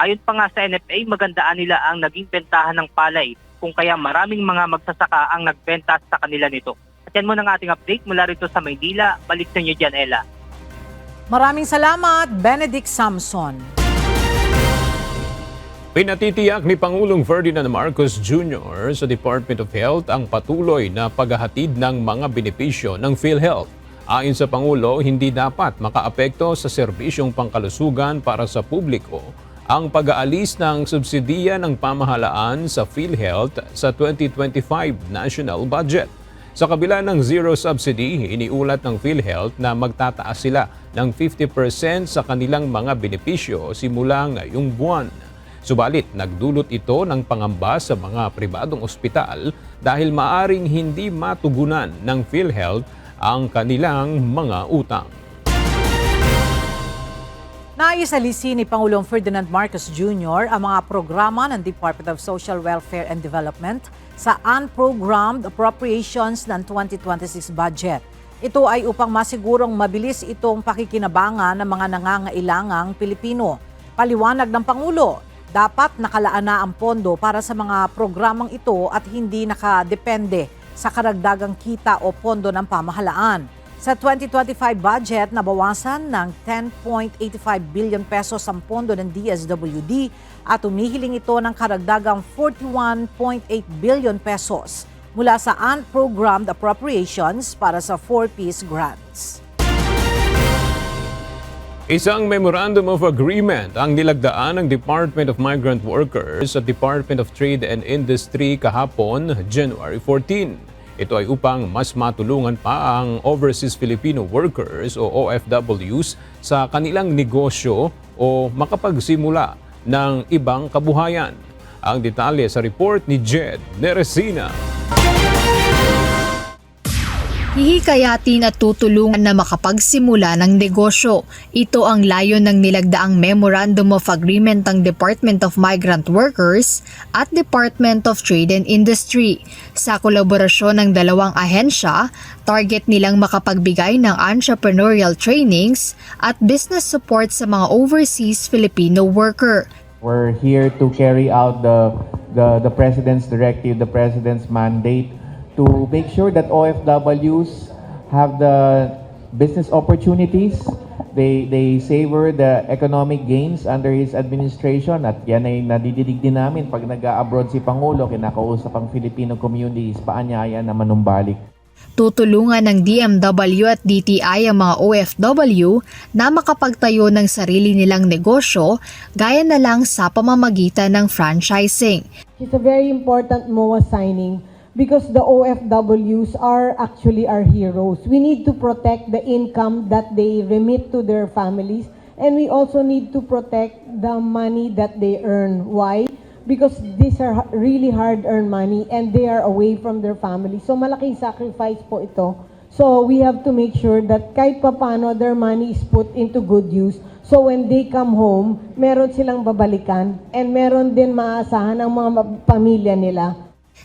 Ayon pa nga sa NFA, magandaan nila ang naging bentahan ng palay kung kaya maraming mga magsasaka ang nagbenta sa kanila nito. At yan muna ang ating update mula rito sa Maynila. Balik sa inyo dyan, Ella. Maraming salamat, Benedict Samson. Pinatitiyak ni Pangulong Ferdinand Marcos Jr. sa Department of Health ang patuloy na paghahatid ng mga benepisyo ng PhilHealth. Ayon sa Pangulo, hindi dapat makaapekto sa serbisyong pangkalusugan para sa publiko ang pag-aalis ng subsidiya ng pamahalaan sa PhilHealth sa 2025 national budget. Sa kabila ng zero subsidy, iniulat ng PhilHealth na magtataas sila ng 50% sa kanilang mga benepisyo simula ngayong buwan. Subalit, nagdulot ito ng pangamba sa mga pribadong ospital dahil maaring hindi matugunan ng PhilHealth ang kanilang mga utang. Nais alisin ni Pangulong Ferdinand Marcos Jr. ang mga programa ng Department of Social Welfare and Development sa unprogrammed appropriations ng 2026 budget. Ito ay upang masigurong mabilis itong pakikinabangan ng mga nangangailangang Pilipino. Paliwanag ng Pangulo, dapat nakalaan na ang pondo para sa mga programang ito at hindi nakadepende sa karagdagang kita o pondo ng pamahalaan. Sa 2025 budget, nabawasan ng 10.85 billion pesos ang pondo ng DSWD at umihiling ito ng karagdagang 41.8 billion pesos mula sa unprogrammed appropriations para sa 4Ps grants. Isang Memorandum of Agreement ang nilagdaan ng Department of Migrant Workers at Department of Trade and Industry kahapon, January 14. Ito ay upang mas matulungan pa ang Overseas Filipino Workers o OFWs sa kanilang negosyo o makapagsimula ng ibang kabuhayan. Ang detalye sa report ni Jed Neresina. Hihikayatin at tutulungan na makapagsimula ng negosyo. Ito ang layon ng nilagdaang Memorandum of Agreement ng Department of Migrant Workers at Department of Trade and Industry. Sa kolaborasyon ng dalawang ahensya, target nilang makapagbigay ng entrepreneurial trainings at business support sa mga overseas Filipino worker. We're here to carry out the President's directive, the President's mandate to make sure that OFWs have the business opportunities. They savor the economic gains under his administration at yan ay nadididig din namin pag nag-abroad si Pangulo, kinakausap ang Filipino communities, paanyaya na manumbalik. Tutulungan ng DMW at DTI ang mga OFW na makapagtayo ng sarili nilang negosyo gaya na lang sa pamamagitan ng franchising. It's a very important MOA signing because the OFWs are actually our heroes. We need to protect the income that they remit to their families, and we also need to protect the money that they earn. Why? Because these are really hard-earned money and they are away from their family. So malaking sacrifice po ito. So we have to make sure that kahit papano their money is put into good use. So when they come home, meron silang babalikan and meron din maasahan ang mga pamilya nila.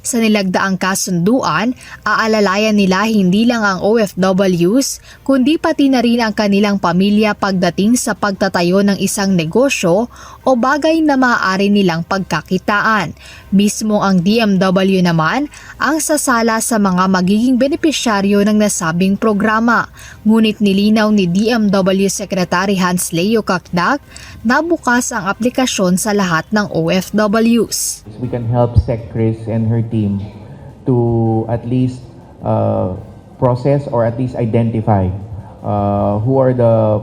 Sa nilagdaang kasunduan, aalalayan nila hindi lang ang OFWs, kundi pati na rin ang kanilang pamilya pagdating sa pagtatayo ng isang negosyo o bagay na maaari nilang pagkakitaan. Mismo ang DMW naman ang sasala sa mga magiging benepisyaryo ng nasabing programa. Ngunit nilinaw ni DMW Secretary Hans Leo Kakdak na bukas ang aplikasyon sa lahat ng OFWs. We can help Sec Chris and her team to at least process or at least identify who are the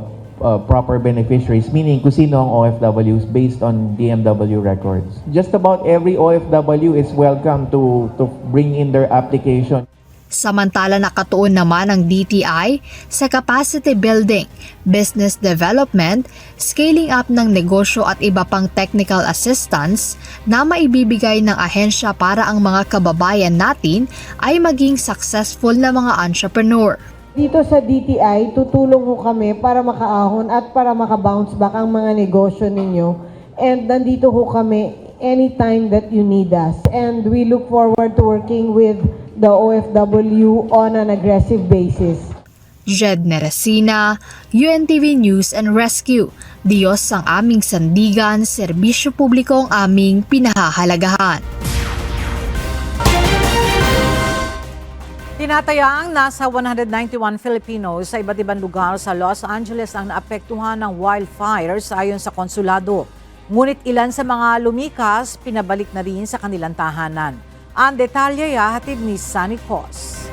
proper beneficiaries, meaning kung sino ang OFWs based on DMW records. Just about every OFW is welcome to bring in their application. Samantala nakatuon naman ang DTI sa capacity building, business development, scaling up ng negosyo at iba pang technical assistance na maibibigay ng ahensya para ang mga kababayan natin ay maging successful na mga entrepreneur. Dito sa DTI, tutulong ho kami para makaahon at para makabounce back ang mga negosyo ninyo. And nandito ho kami anytime that you need us. And we look forward to working with the OFW on an aggressive basis. Jed Neresina, UNTV News and Rescue. Diyos ang aming sandigan, serbisyo publiko ang aming pinahahalagahan. Tinatayang nasa 191 Filipinos sa iba't ibang lugar sa Los Angeles ang naapektuhan ng wildfires ayon sa konsulado. Ngunit ilan sa mga lumikas, pinabalik na rin sa kanilang tahanan. Ang detalye hatid ni Sunny Cos.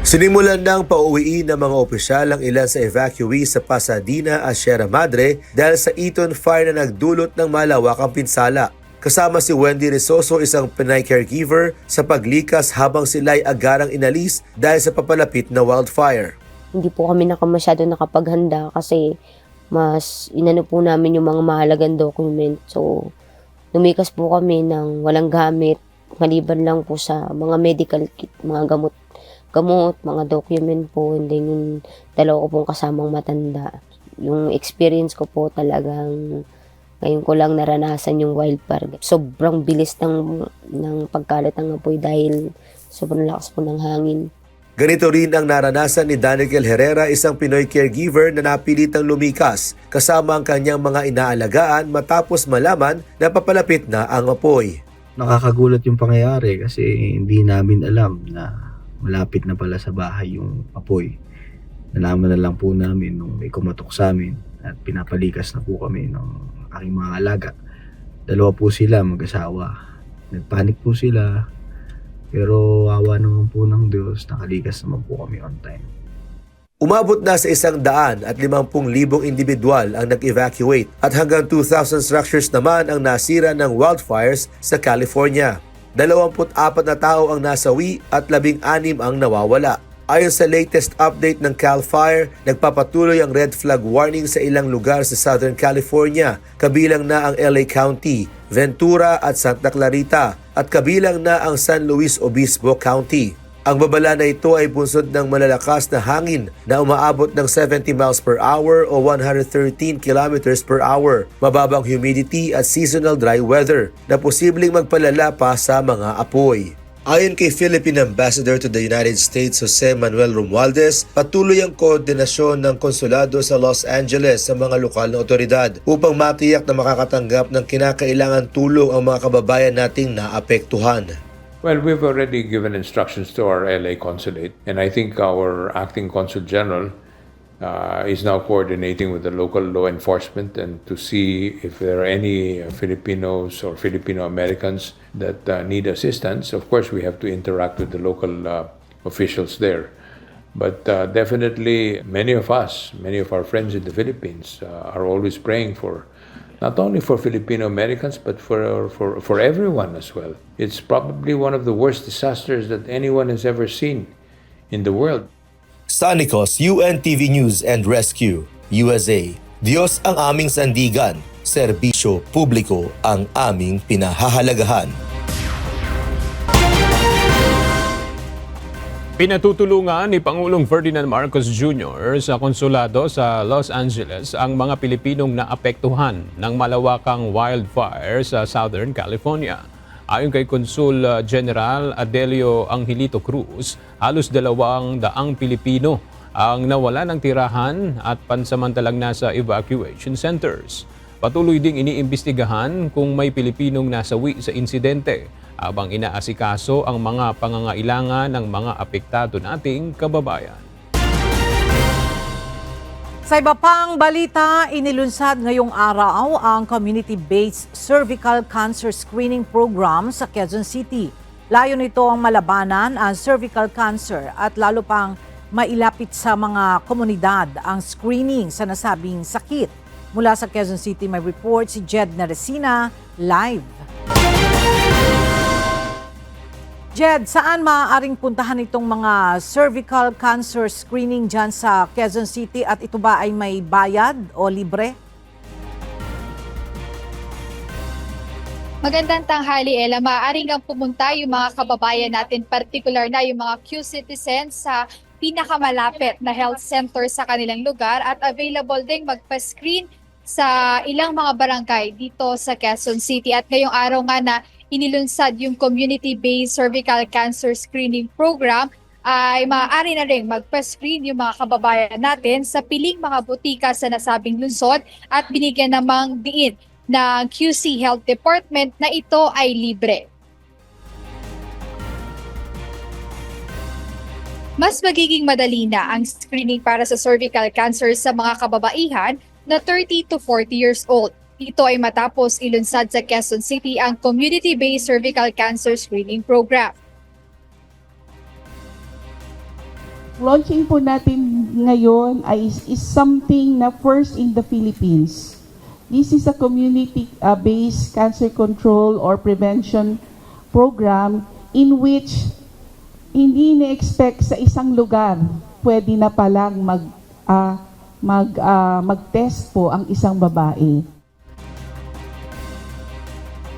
Sinimulan ng pauwiin ng mga opisyal ang ilan sa evacuees sa Pasadena at Sierra Madre dahil sa Eaton fire na nagdulot ng malawakang pinsala. Kasama si Wendy Rizoso, isang Pinay caregiver, sa paglikas habang sila'y agarang inalis dahil sa papalapit na wildfire. Hindi po kami masyado nakapaghanda kasi mas inano po namin yung mga mahalagang document. So, lumikas po kami ng walang gamit, maliban lang po sa mga medical kit, mga gamot, mga document po, and then yung dalawa ko pong kasamang matanda. Yung experience ko po talagang ngayon ko lang naranasan yung wildfire. Sobrang bilis ng pagkalat ng apoy dahil sobrang lakas po ng hangin. Ganito rin ang naranasan ni Daniel Herrera, isang Pinoy caregiver na napilitang lumikas kasama ang kanyang mga inaalagaan matapos malaman na papalapit na ang apoy. Nakakagulat yung pangyayari kasi hindi namin alam na malapit na pala sa bahay yung apoy. Nalaman na lang po namin nung may kumatok sa amin at pinapalikas na po kami ng aking mga alaga. Dalawa po sila, mag-asawa. Nagpanik po sila. Pero awa naman po ng Diyos, nakalikas naman po kami on time. Umabot na sa 150,000 individual ang nag-evacuate at hanggang 2,000 structures naman ang nasira ng wildfires sa California. 24 na tao ang nasawi at 16 ang nawawala. Ayon sa latest update ng CAL FIRE, nagpapatuloy ang red flag warning sa ilang lugar sa Southern California, kabilang na ang LA County, Ventura at Santa Clarita, at kabilang na ang San Luis Obispo County. Ang babala na ito ay bunsod ng malalakas na hangin na umaabot ng 70 miles per hour o 113 kilometers per hour, mababang humidity at seasonal dry weather na posibleng magpalala pa sa mga apoy. Ayon kay Philippine Ambassador to the United States Jose Manuel Romualdez, patuloy ang koordinasyon ng konsulado sa Los Angeles sa mga lokal na otoridad upang matiyak na makakatanggap ng kinakailangan tulong ang mga kababayan nating naapektuhan. Well, we've already given instructions to our LA consulate, and I think our acting consul general is now coordinating with the local law enforcement and to see if there are any Filipinos or Filipino Americans that need assistance. Of course, we have to interact with the local officials there. But definitely, many of our friends in the Philippines are always praying for not only for Filipino Americans but for everyone as well. It's probably one of the worst disasters that anyone has ever seen in the world. Sanicos, UNTV News and Rescue, USA. Diyos ang aming sandigan, serbisyo publiko ang aming pinahahalagahan. Pinatutulungan ni Pangulong Ferdinand Marcos Jr. sa konsulado sa Los Angeles ang mga Pilipinong naapektuhan ng malawakang wildfire sa Southern California. Ayon kay Consul General Adelio Angelito Cruz, halos 200 Pilipino ang nawala ng tirahan at pansamantalang nasa evacuation centers. Patuloy ding iniimbestigahan kung may Pilipinong nasawi sa insidente habang inaasikaso ang mga pangangailangan ng mga apektado nating kababayan. Sa iba pang balita, inilunsad ngayong araw ang community-based cervical cancer screening program sa Quezon City. Layo nito ang malabanan ang cervical cancer at lalo pang mailapit sa mga komunidad ang screening sa nasabing sakit. Mula sa Quezon City, may report si Jed Naresina, live. Jed, saan maaaring puntahan itong mga cervical cancer screening dyan sa Quezon City at ito ba ay may bayad o libre? Magandang tanghali, Ella. Maaaring ang pumunta yung mga kababayan natin, particular na yung mga Q-citizens sa pinakamalapit na health center sa kanilang lugar at available ding magpa-screen sa ilang mga barangay dito sa Quezon City. At ngayong araw nga na inilunsad yung community-based cervical cancer screening program, ay maaari na rin magpa-screen yung mga kababayan natin sa piling mga butika sa nasabing lungsod at binigyan namang diin ng QC Health Department na ito ay libre. Mas magiging madali na ang screening para sa cervical cancer sa mga kababaihan na 30 to 40 years old. Ito ay matapos ilunsad sa Quezon City ang community-based cervical cancer screening program. Launching po natin ngayon is something na first in the Philippines. This is a community-based cancer control or prevention program in which hindi na-expect sa isang lugar pwede na palang mag-test po ang isang babae.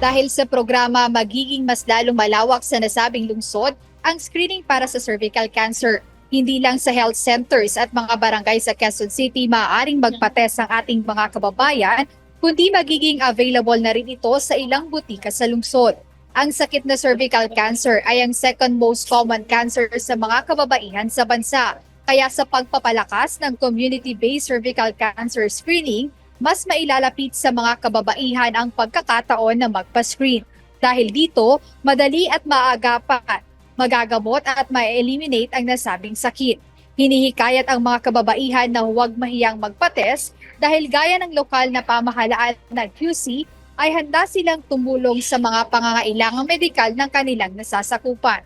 Dahil sa programa, magiging mas lalong malawak sa nasabing lungsod ang screening para sa cervical cancer. Hindi lang sa health centers at mga barangay sa Quezon City maaaring magpa-test ang ating mga kababayan, kundi magiging available na rin ito sa ilang butika sa lungsod. Ang sakit na cervical cancer ay ang second most common cancer sa mga kababaihan sa bansa. Kaya sa pagpapalakas ng community-based cervical cancer screening, mas mailalapit sa mga kababaihan ang pagkakataon na magpa-screen. Dahil dito, madali at maagapan, magagamot at ma-eliminate ang nasabing sakit. Hinihikayat ang mga kababaihan na huwag mahiyang magpa-test dahil gaya ng lokal na pamahalaan ng QC, ay handa silang tumulong sa mga pangangailangang medikal ng kanilang nasasakupan.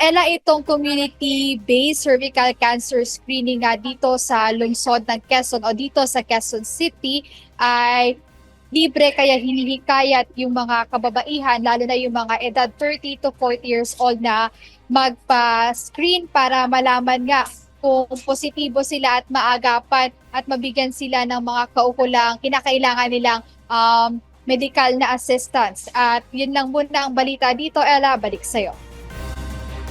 Ella, itong community-based cervical cancer screening dito sa lungsod ng Quezon o dito sa Quezon City ay libre, kaya hinihikayat yung mga kababaihan, lalo na yung mga edad 30 to 40 years old na magpa-screen para malaman nga kung positibo sila at maagapan at mabigyan sila ng mga kaukulang kinakailangan nilang medical na assistance. At yun lang muna ang balita dito. Ella, balik sa'yo.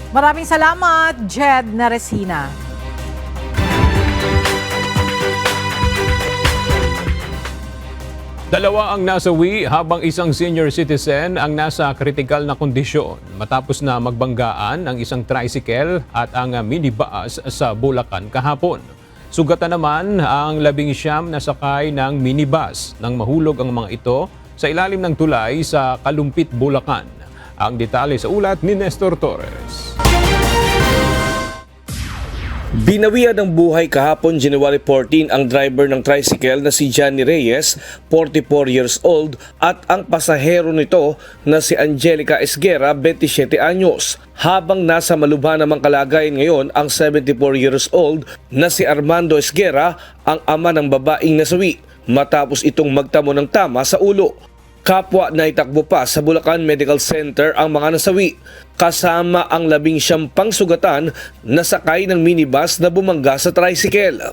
Maraming salamat, Jed Naresina. Dalawa ang nasawi habang isang senior citizen ang nasa kritikal na kondisyon matapos na magbanggaan ang isang tricycle at ang minibus sa Bulacan kahapon. Sugatan naman ang 19 na sakay ng minibus nang mahulog ang mga ito sa ilalim ng tulay sa Kalumpit, Bulacan. Ang detalye sa ulat ni Nestor Torres. Binawian ng buhay kahapon January 14 ang driver ng tricycle na si Johnny Reyes, 44 years old, at ang pasahero nito na si Angelica Esguera, 27 anyos. Habang nasa malubha namang kalagayan ngayon ang 74 years old na si Armando Esguera, ang ama ng babaeng nasawi, matapos itong magtamo ng tama sa ulo. Kapwa na itakbo pa sa Bulacan Medical Center ang mga nasawi, kasama ang 19 pang sugatan na sakay ng minibus na bumangga sa tricycle.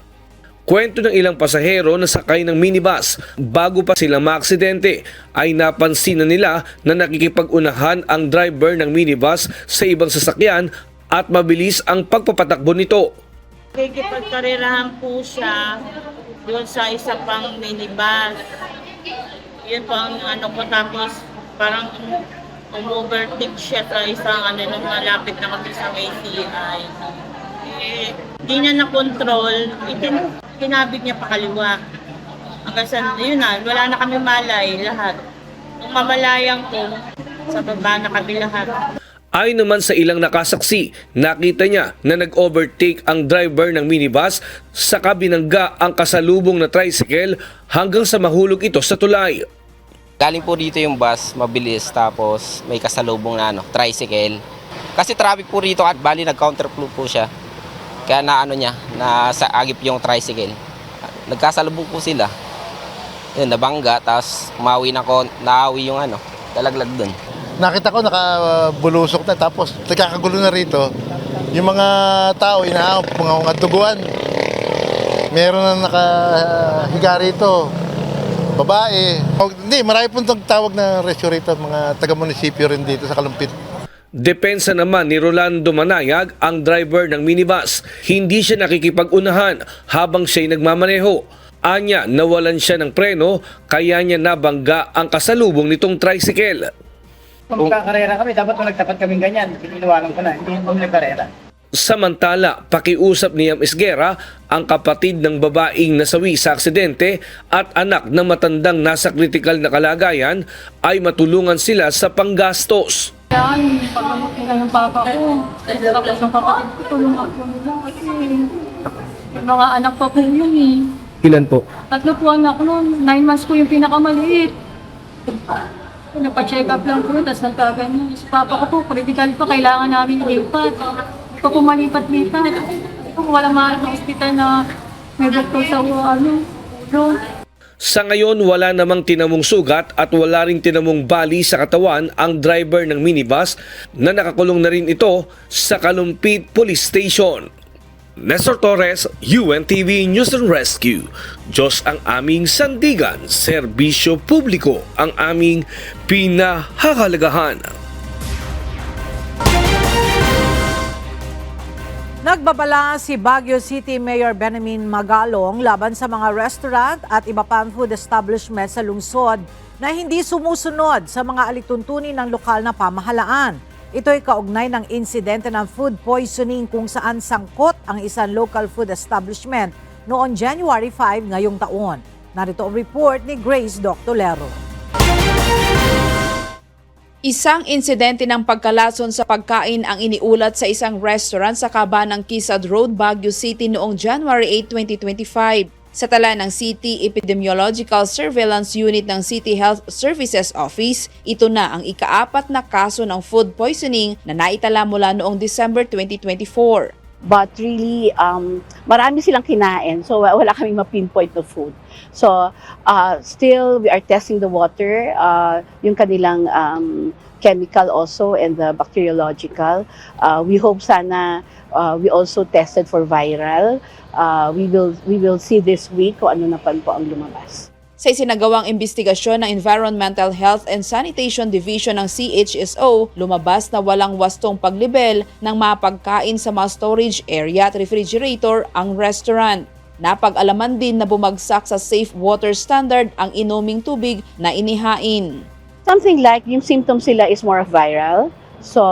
Kwento ng ilang pasahero na sakay ng minibus, bago pa sila maaksidente ay napansin na nila na nakikipag-unahan ang driver ng minibus sa ibang sasakyan at mabilis ang pagpapatakbo nito. Kikipagkarerahan po siya doon sa isa pang minibus. Yun po ang ano ko, tapos parang overtake siya sa isang nung malapit na kami sa may CI. Di niya na-control, tinabig niya pakaliwa. Hanggang sa, yun na, wala na kami malay lahat. Nung mamalayang ko, sa baba na kami lahat. Ayon naman sa ilang nakasaksi, nakita niya na nag-overtake ang driver ng minibus saka binangga ang kasalubong na tricycle hanggang sa mahulog ito sa tulay. Galing po dito yung bus, mabilis, tapos may kasalubong na tricycle. Kasi traffic po rito at bali nag-counterflow po siya. Kaya nasa agip yung tricycle. Nagkasalubong po sila. Yun, nabangga, tapos naawi yung dalaglag dun. Nakita ko nakabulusok na, tapos nagkakagulo na rito. Yung mga tao, mga duguan. Meron na nakahiga rito. Babae. Hindi, marami pong tawag na rescue rito, mga taga-munisipyo rin dito sa Kalumpit. Depensa naman ni Rolando Manayag, ang driver ng minibus. Hindi siya nakikipag-unahan habang siya'y nagmamaneho. Anya, nawalan siya ng preno, kaya niya nabangga ang kasalubong nitong tricycle. Kung kakarera kami, dapat kung nagtapat kaming ganyan, iniwanan ko na, hindi mo nagkarera. Samantala, pakiusap ni Yam Esguera, ang kapatid ng babaeng nasawi sa aksidente at anak ng matandang nasa kritikal na kalagayan ay matulungan sila sa panggastos. Yan, pagkamutin ng papa ko. Tapos ng kapatid ko, tulong ako nila kasi yung mga anak pa po yun eh. Ilan po? 3 po anak nun, 9 months po yung pinakamaliit. Napacheck up lang po, tapos nagkaganyan. Si papa ko po, critical pa, kailangan namin lipat. Pa po malipat-lipat. Wala mahal ng hospital na may doktor sa ulo. Sa ngayon, wala namang tinamong sugat at wala ring tinamong bali sa katawan ang driver ng minibus na nakakulong na rin ito sa Kalumpit Police Station. Nestor Torres, UNTV News and Rescue. Diyos ang aming sandigan, serbisyo publiko ang aming pinahahalagahan. Nagbabala si Baguio City Mayor Benjamin Magalong laban sa mga restaurant at iba pang food establishment sa lungsod na hindi sumusunod sa mga alituntunin ng lokal na pamahalaan. Ito ay kaugnay ng insidente ng food poisoning kung saan sangkot ang isang local food establishment noong January 5 ngayong taon. Narito ang report ni Grace Doctolero. Isang insidente ng pagkalason sa pagkain ang iniulat sa isang restaurant sa kaban ng Quezon Road, Baguio City noong January 8, 2025. Sa tala ng City Epidemiological Surveillance Unit ng City Health Services Office, ito na ang ika-4 na kaso ng food poisoning na naitala mula noong December 2024. But really, marami silang kinain, so wala kaming ma-pinpoint na food. So, still, we are testing the water, yung kanilang chemical also and the bacteriological. We hope sana we also tested for viral. We will see this week kung ano na po ang lumabas. Sa isinagawang investigasyon ng Environmental Health and Sanitation Division ng CHSO, lumabas na walang wastong paglibel ng mga pagkain sa mga storage area at refrigerator ang restaurant. Napag-alaman din na bumagsak sa safe water standard ang inuming tubig na inihain. Something like yung symptoms sila is more of viral. So,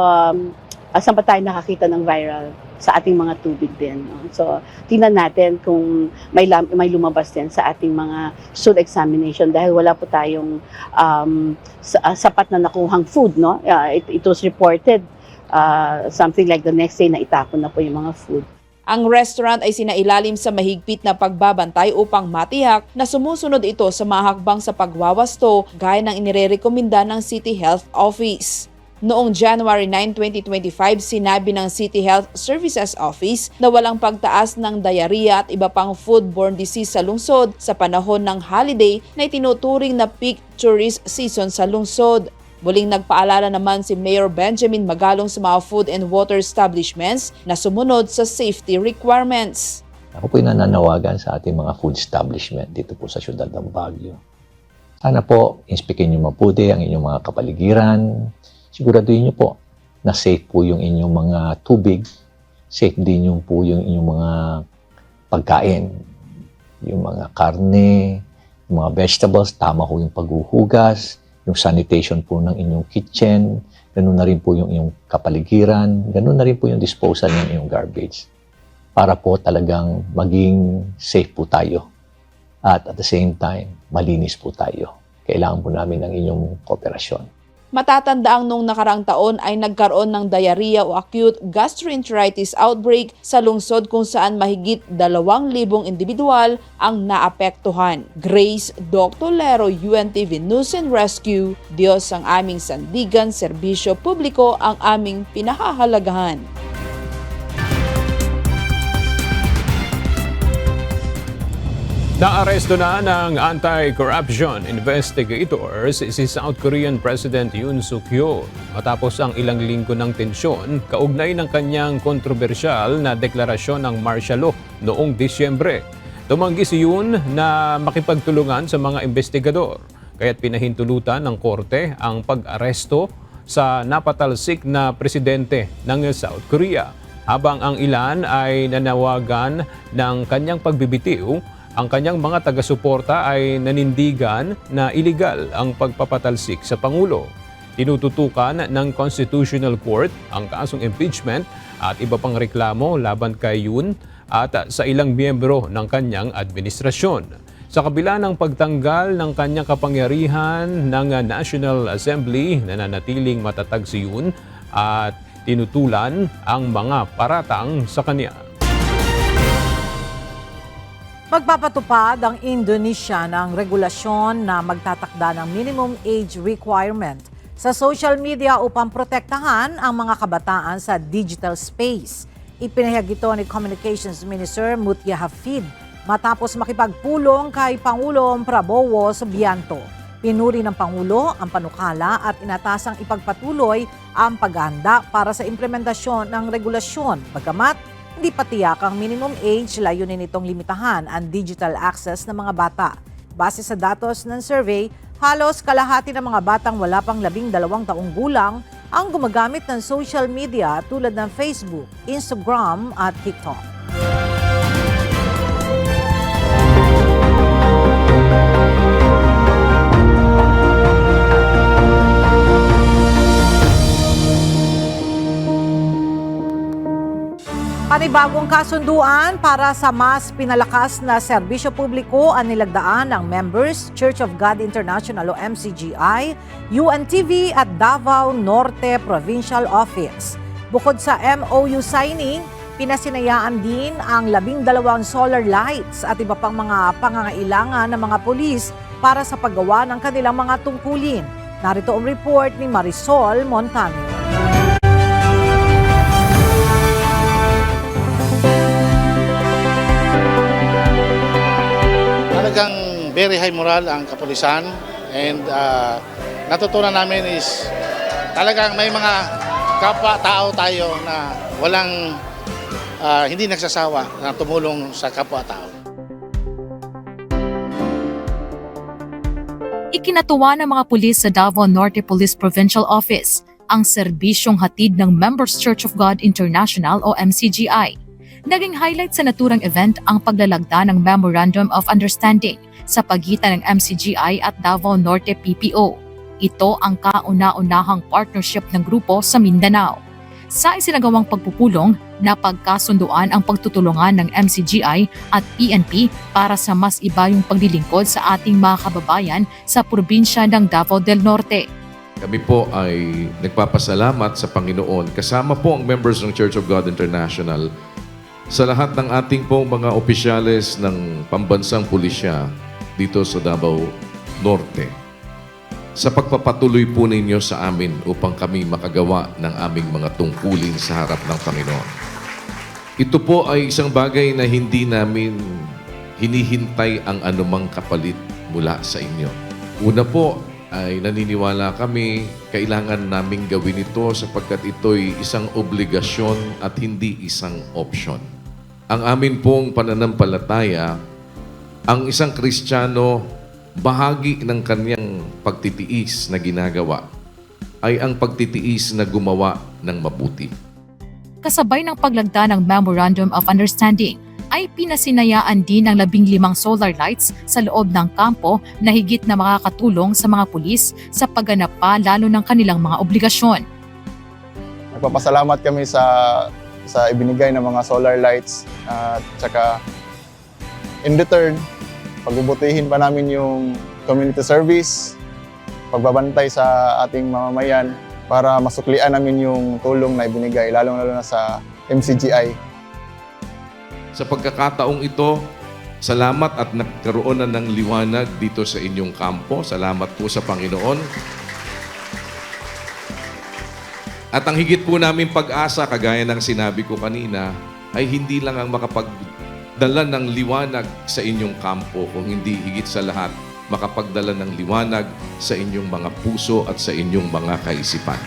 saan pa tayo nakakita ng viral? Sa ating mga tubig din. So, tingnan natin kung may lumabas din sa ating mga stool examination dahil wala po tayong sapat na nakuhang food. No? It was reported something like the next day na itapon na po yung mga food. Ang restaurant ay sinailalim sa mahigpit na pagbabantay upang matiyak na sumusunod ito sa mga hakbang sa pagwawasto gaya ng inirerekomenda ng City Health Office. Noong January 9, 2025, sinabi ng City Health Services Office na walang pagtaas ng diarrhea at iba pang foodborne disease sa lungsod sa panahon ng holiday na itinuturing na peak tourist season sa lungsod. Muling nagpaalala naman si Mayor Benjamin Magalong sa mga food and water establishments na sumunod sa safety requirements. Ako po'y nananawagan sa ating mga food establishment dito po sa siyudad ng Baguio. Sana po, inspekin niyo mabuti ang inyong mga kapaligiran. Siguraduhin niyo po na safe po yung inyong mga tubig, safe din yung po yung inyong mga pagkain. Yung mga karne, yung mga vegetables, tama po yung paghuhugas, yung sanitation po ng inyong kitchen, ganun na rin po yung inyong kapaligiran, ganun na rin po yung disposal ng inyong garbage. Para po talagang maging safe po tayo. At the same time, malinis po tayo. Kailangan po namin ng inyong kooperasyon. Matatandaang nung nakaraang taon ay nagkaroon ng diarrhea o acute gastroenteritis outbreak sa lungsod kung saan mahigit 2,000 individual ang naapektuhan. Grace Dr. Lero, UNTV News and Rescue, Diyos ang aming sandigan, serbisyo publiko ang aming pinahahalagahan. Naaresto na ng anti-corruption investigators si South Korean President Yoon Suk-yeol matapos ang ilang linggo ng tensyon kaugnay ng kanyang kontrobersyal na deklarasyon ng martial law noong Disyembre. Tumanggi si Yoon na makipagtulungan sa mga investigador, kaya't pinahintulutan ng korte ang pag-aresto sa napatalsik na presidente ng South Korea. Habang ang ilan ay nanawagan ng kanyang pagbibitiw, ang kanyang mga taga-suporta ay nanindigan na iligal ang pagpapatalsik sa Pangulo. Tinututukan ng Constitutional Court ang kasong impeachment at iba pang reklamo laban kay Yoon at sa ilang miyembro ng kanyang administrasyon. Sa kabila ng pagtanggal ng kanyang kapangyarihan ng National Assembly, nananatiling matatag si Yoon at tinutulan ang mga paratang sa kanya. Magpapatupad ang Indonesia ng regulasyon na magtatakda ng minimum age requirement sa social media upang protektahan ang mga kabataan sa digital space. Ipinahayag ito ni Communications Minister Mutia Hafid matapos makipagpulong kay Pangulong Prabowo Subianto. Pinuri ng Pangulo ang panukala at inatasang ipagpatuloy ang paghahanda para sa implementasyon ng regulasyon. Bagamat hindi pa tiyak ang minimum age, layunin itong limitahan ang digital access ng mga bata. Base sa datos ng survey, halos kalahati ng mga batang wala pang 12 taong gulang ang gumagamit ng social media tulad ng Facebook, Instagram at TikTok. Panibagong kasunduan para sa mas pinalakas na serbisyo publiko ang nilagdaan ng members Church of God International o MCGI, UNTV at Davao Norte Provincial Office. Bukod sa MOU signing, pinasinayaan din ang 12 solar lights at iba pang mga pangangailangan ng mga pulis para sa paggawa ng kanilang mga tungkulin. Narito ang report ni Marisol Montano. Talagang very high moral ang kapulisan and natutunan namin is talagang may mga kapwa-tao tayo na walang hindi nagsasawa na tumulong sa kapwa-tao. Ikinatuwa ng mga pulis sa Davao Norte Police Provincial Office ang serbisyong hatid ng Members Church of God International o MCGI. Naging highlight sa naturang event ang paglalagda ng Memorandum of Understanding sa pagitan ng MCGI at Davao Norte PPO. Ito ang kauna-unahang partnership ng grupo sa Mindanao. Sa isinagawang pagpupulong, napagkasunduan ang pagtutulungan ng MCGI at PNP para sa mas ibayong paglilingkod sa ating mga kababayan sa probinsya ng Davao del Norte. Kami po ay nagpapasalamat sa Panginoon kasama po ang members ng Church of God International sa lahat ng ating pong mga opisyales ng pambansang pulisya dito sa Davao Norte sa pagpapatuloy po ninyo sa amin upang kami makagawa ng aming mga tungkulin sa harap ng Panginoon. Ito po ay isang bagay na hindi namin hinihintay ang anumang kapalit mula sa inyo. Una po ay naniniwala kami kailangan naming gawin ito sapagkat ito'y isang obligasyon at hindi isang option. Ang amin pong pananampalataya, ang isang Kristiyano bahagi ng kanyang pagtitiis na ginagawa ay ang pagtitiis na gumawa ng mabuti. Kasabay ng paglagda ng Memorandum of Understanding, ay pinasinayaan din ang 15 solar lights sa loob ng kampo na higit na makakatulong sa mga pulis sa pagganap pa lalo ng kanilang mga obligasyon. Nagpapasalamat kami sa ibinigay ng mga solar lights at saka in return, pagbubutihin pa namin yung community service, pagbabantay sa ating mamamayan para masuklian namin yung tulong na ibinigay, lalong-lalo na sa MCGI. Sa pagkakataong ito, salamat at nagkaroon na ng liwanag dito sa inyong kampo. Salamat po sa Panginoon. At ang higit po namin pag-asa, kagaya ng sinabi ko kanina, ay hindi lang ang makapagdala ng liwanag sa inyong kampo, kung hindi higit sa lahat, makapagdala ng liwanag sa inyong mga puso at sa inyong mga kaisipan.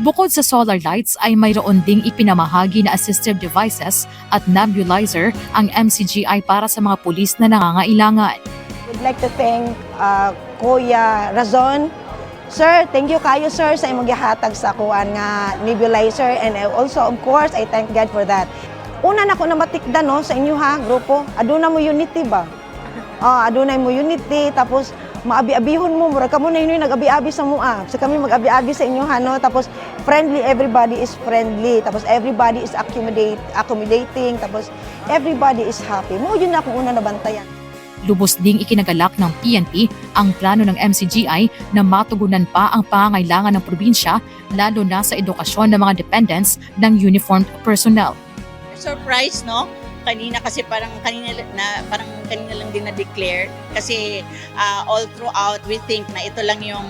Bukod sa solar lights ay mayroon ding ipinamahagi na assistive devices at nebulizer ang MCGI para sa mga pulis na nangangailangan. Would like to thank Kuya Razon. Sir, thank you kayo sir sa imong gihatag sa kuan nga nebulizer, and also of course I thank God for that. Una na ko na matikdan no sa inyo ha, grupo. Aduna mo unity ba? Adunay mo unity, tapos maabi-abihon mo, mura ka mo na yun nag-abi-abi sa mua. So kami mag-abi-abi sa inyo, no? Tapos friendly, everybody is friendly. Tapos everybody is accommodating. Tapos everybody is happy. Mo yun na akong una nabantayan. Lubos ding ikinagalak ng PNP ang plano ng MCGI na matugunan pa ang pangangailangan ng probinsya, lalo na sa edukasyon ng mga dependents ng uniformed personnel. Surprise, no? Kanina kasi parang kanina lang din na-declare kasi all throughout we think na ito lang yung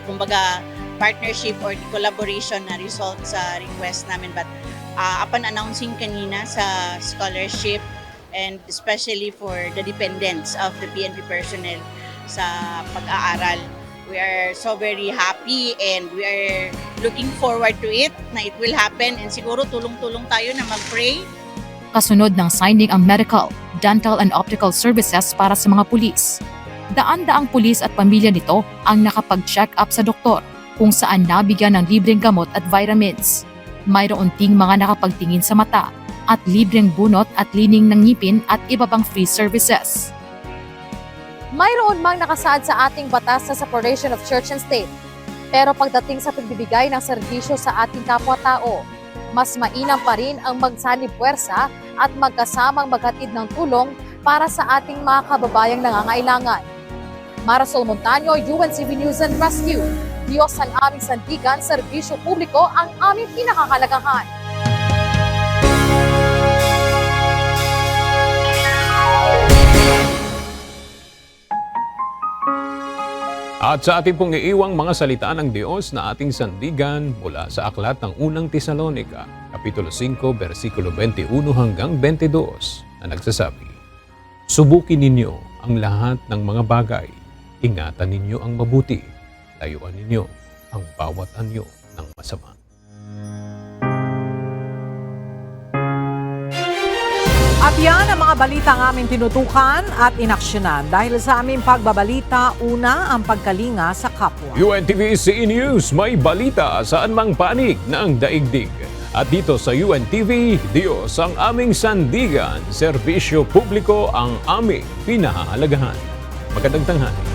kumbaga partnership or collaboration na result sa request namin, but upon announcing kanina sa scholarship and especially for the dependents of the PNP personnel sa pag-aaral, we are so very happy and we are looking forward to it na it will happen, and siguro tulong-tulong tayo na mag-pray. Kasunod ng signing ang medical, dental and optical services para sa mga pulis. Daan-daang pulis at pamilya nito ang nakapag-check up sa doktor kung saan nabigyan ng libreng gamot at vitamins. Mayroon ding mga nakapagtingin sa mata at libreng bunot at lining ng ngipin at iba pang free services. Mayroon mang nakasaad sa ating batas sa separation of church and state. Pero pagdating sa pagbibigay ng serbisyo sa ating kapwa-tao, mas mainam pa rin ang magsanib puwersa at magkasamang maghatid ng tulong para sa ating mga kababayang nangangailangan. Marisol Montaño, UNCV News and Rescue. Diyos ang aming sandigan, serbisyo publiko ang aming pinakakalagahan. At sa ating pong iiwang mga salita ng Diyos na ating sandigan mula sa aklat ng unang Tesalonica, Kapitulo 5, versikulo 21 hanggang 22 na nagsasabi, subukin ninyo ang lahat ng mga bagay, ingatan ninyo ang mabuti, layuan ninyo ang bawat anyo ng masama. At yan ang mga balita ang aming tinutukan at inaksyonan. Dahil sa aming pagbabalita, una ang pagkalinga sa kapwa. UNTV CE News, may balita saan mang panig ng daigdig. At dito sa UNTV, Diyos ang aming sandigan, serbisyo publiko ang aming pinahahalagahan. Magandang tanghali.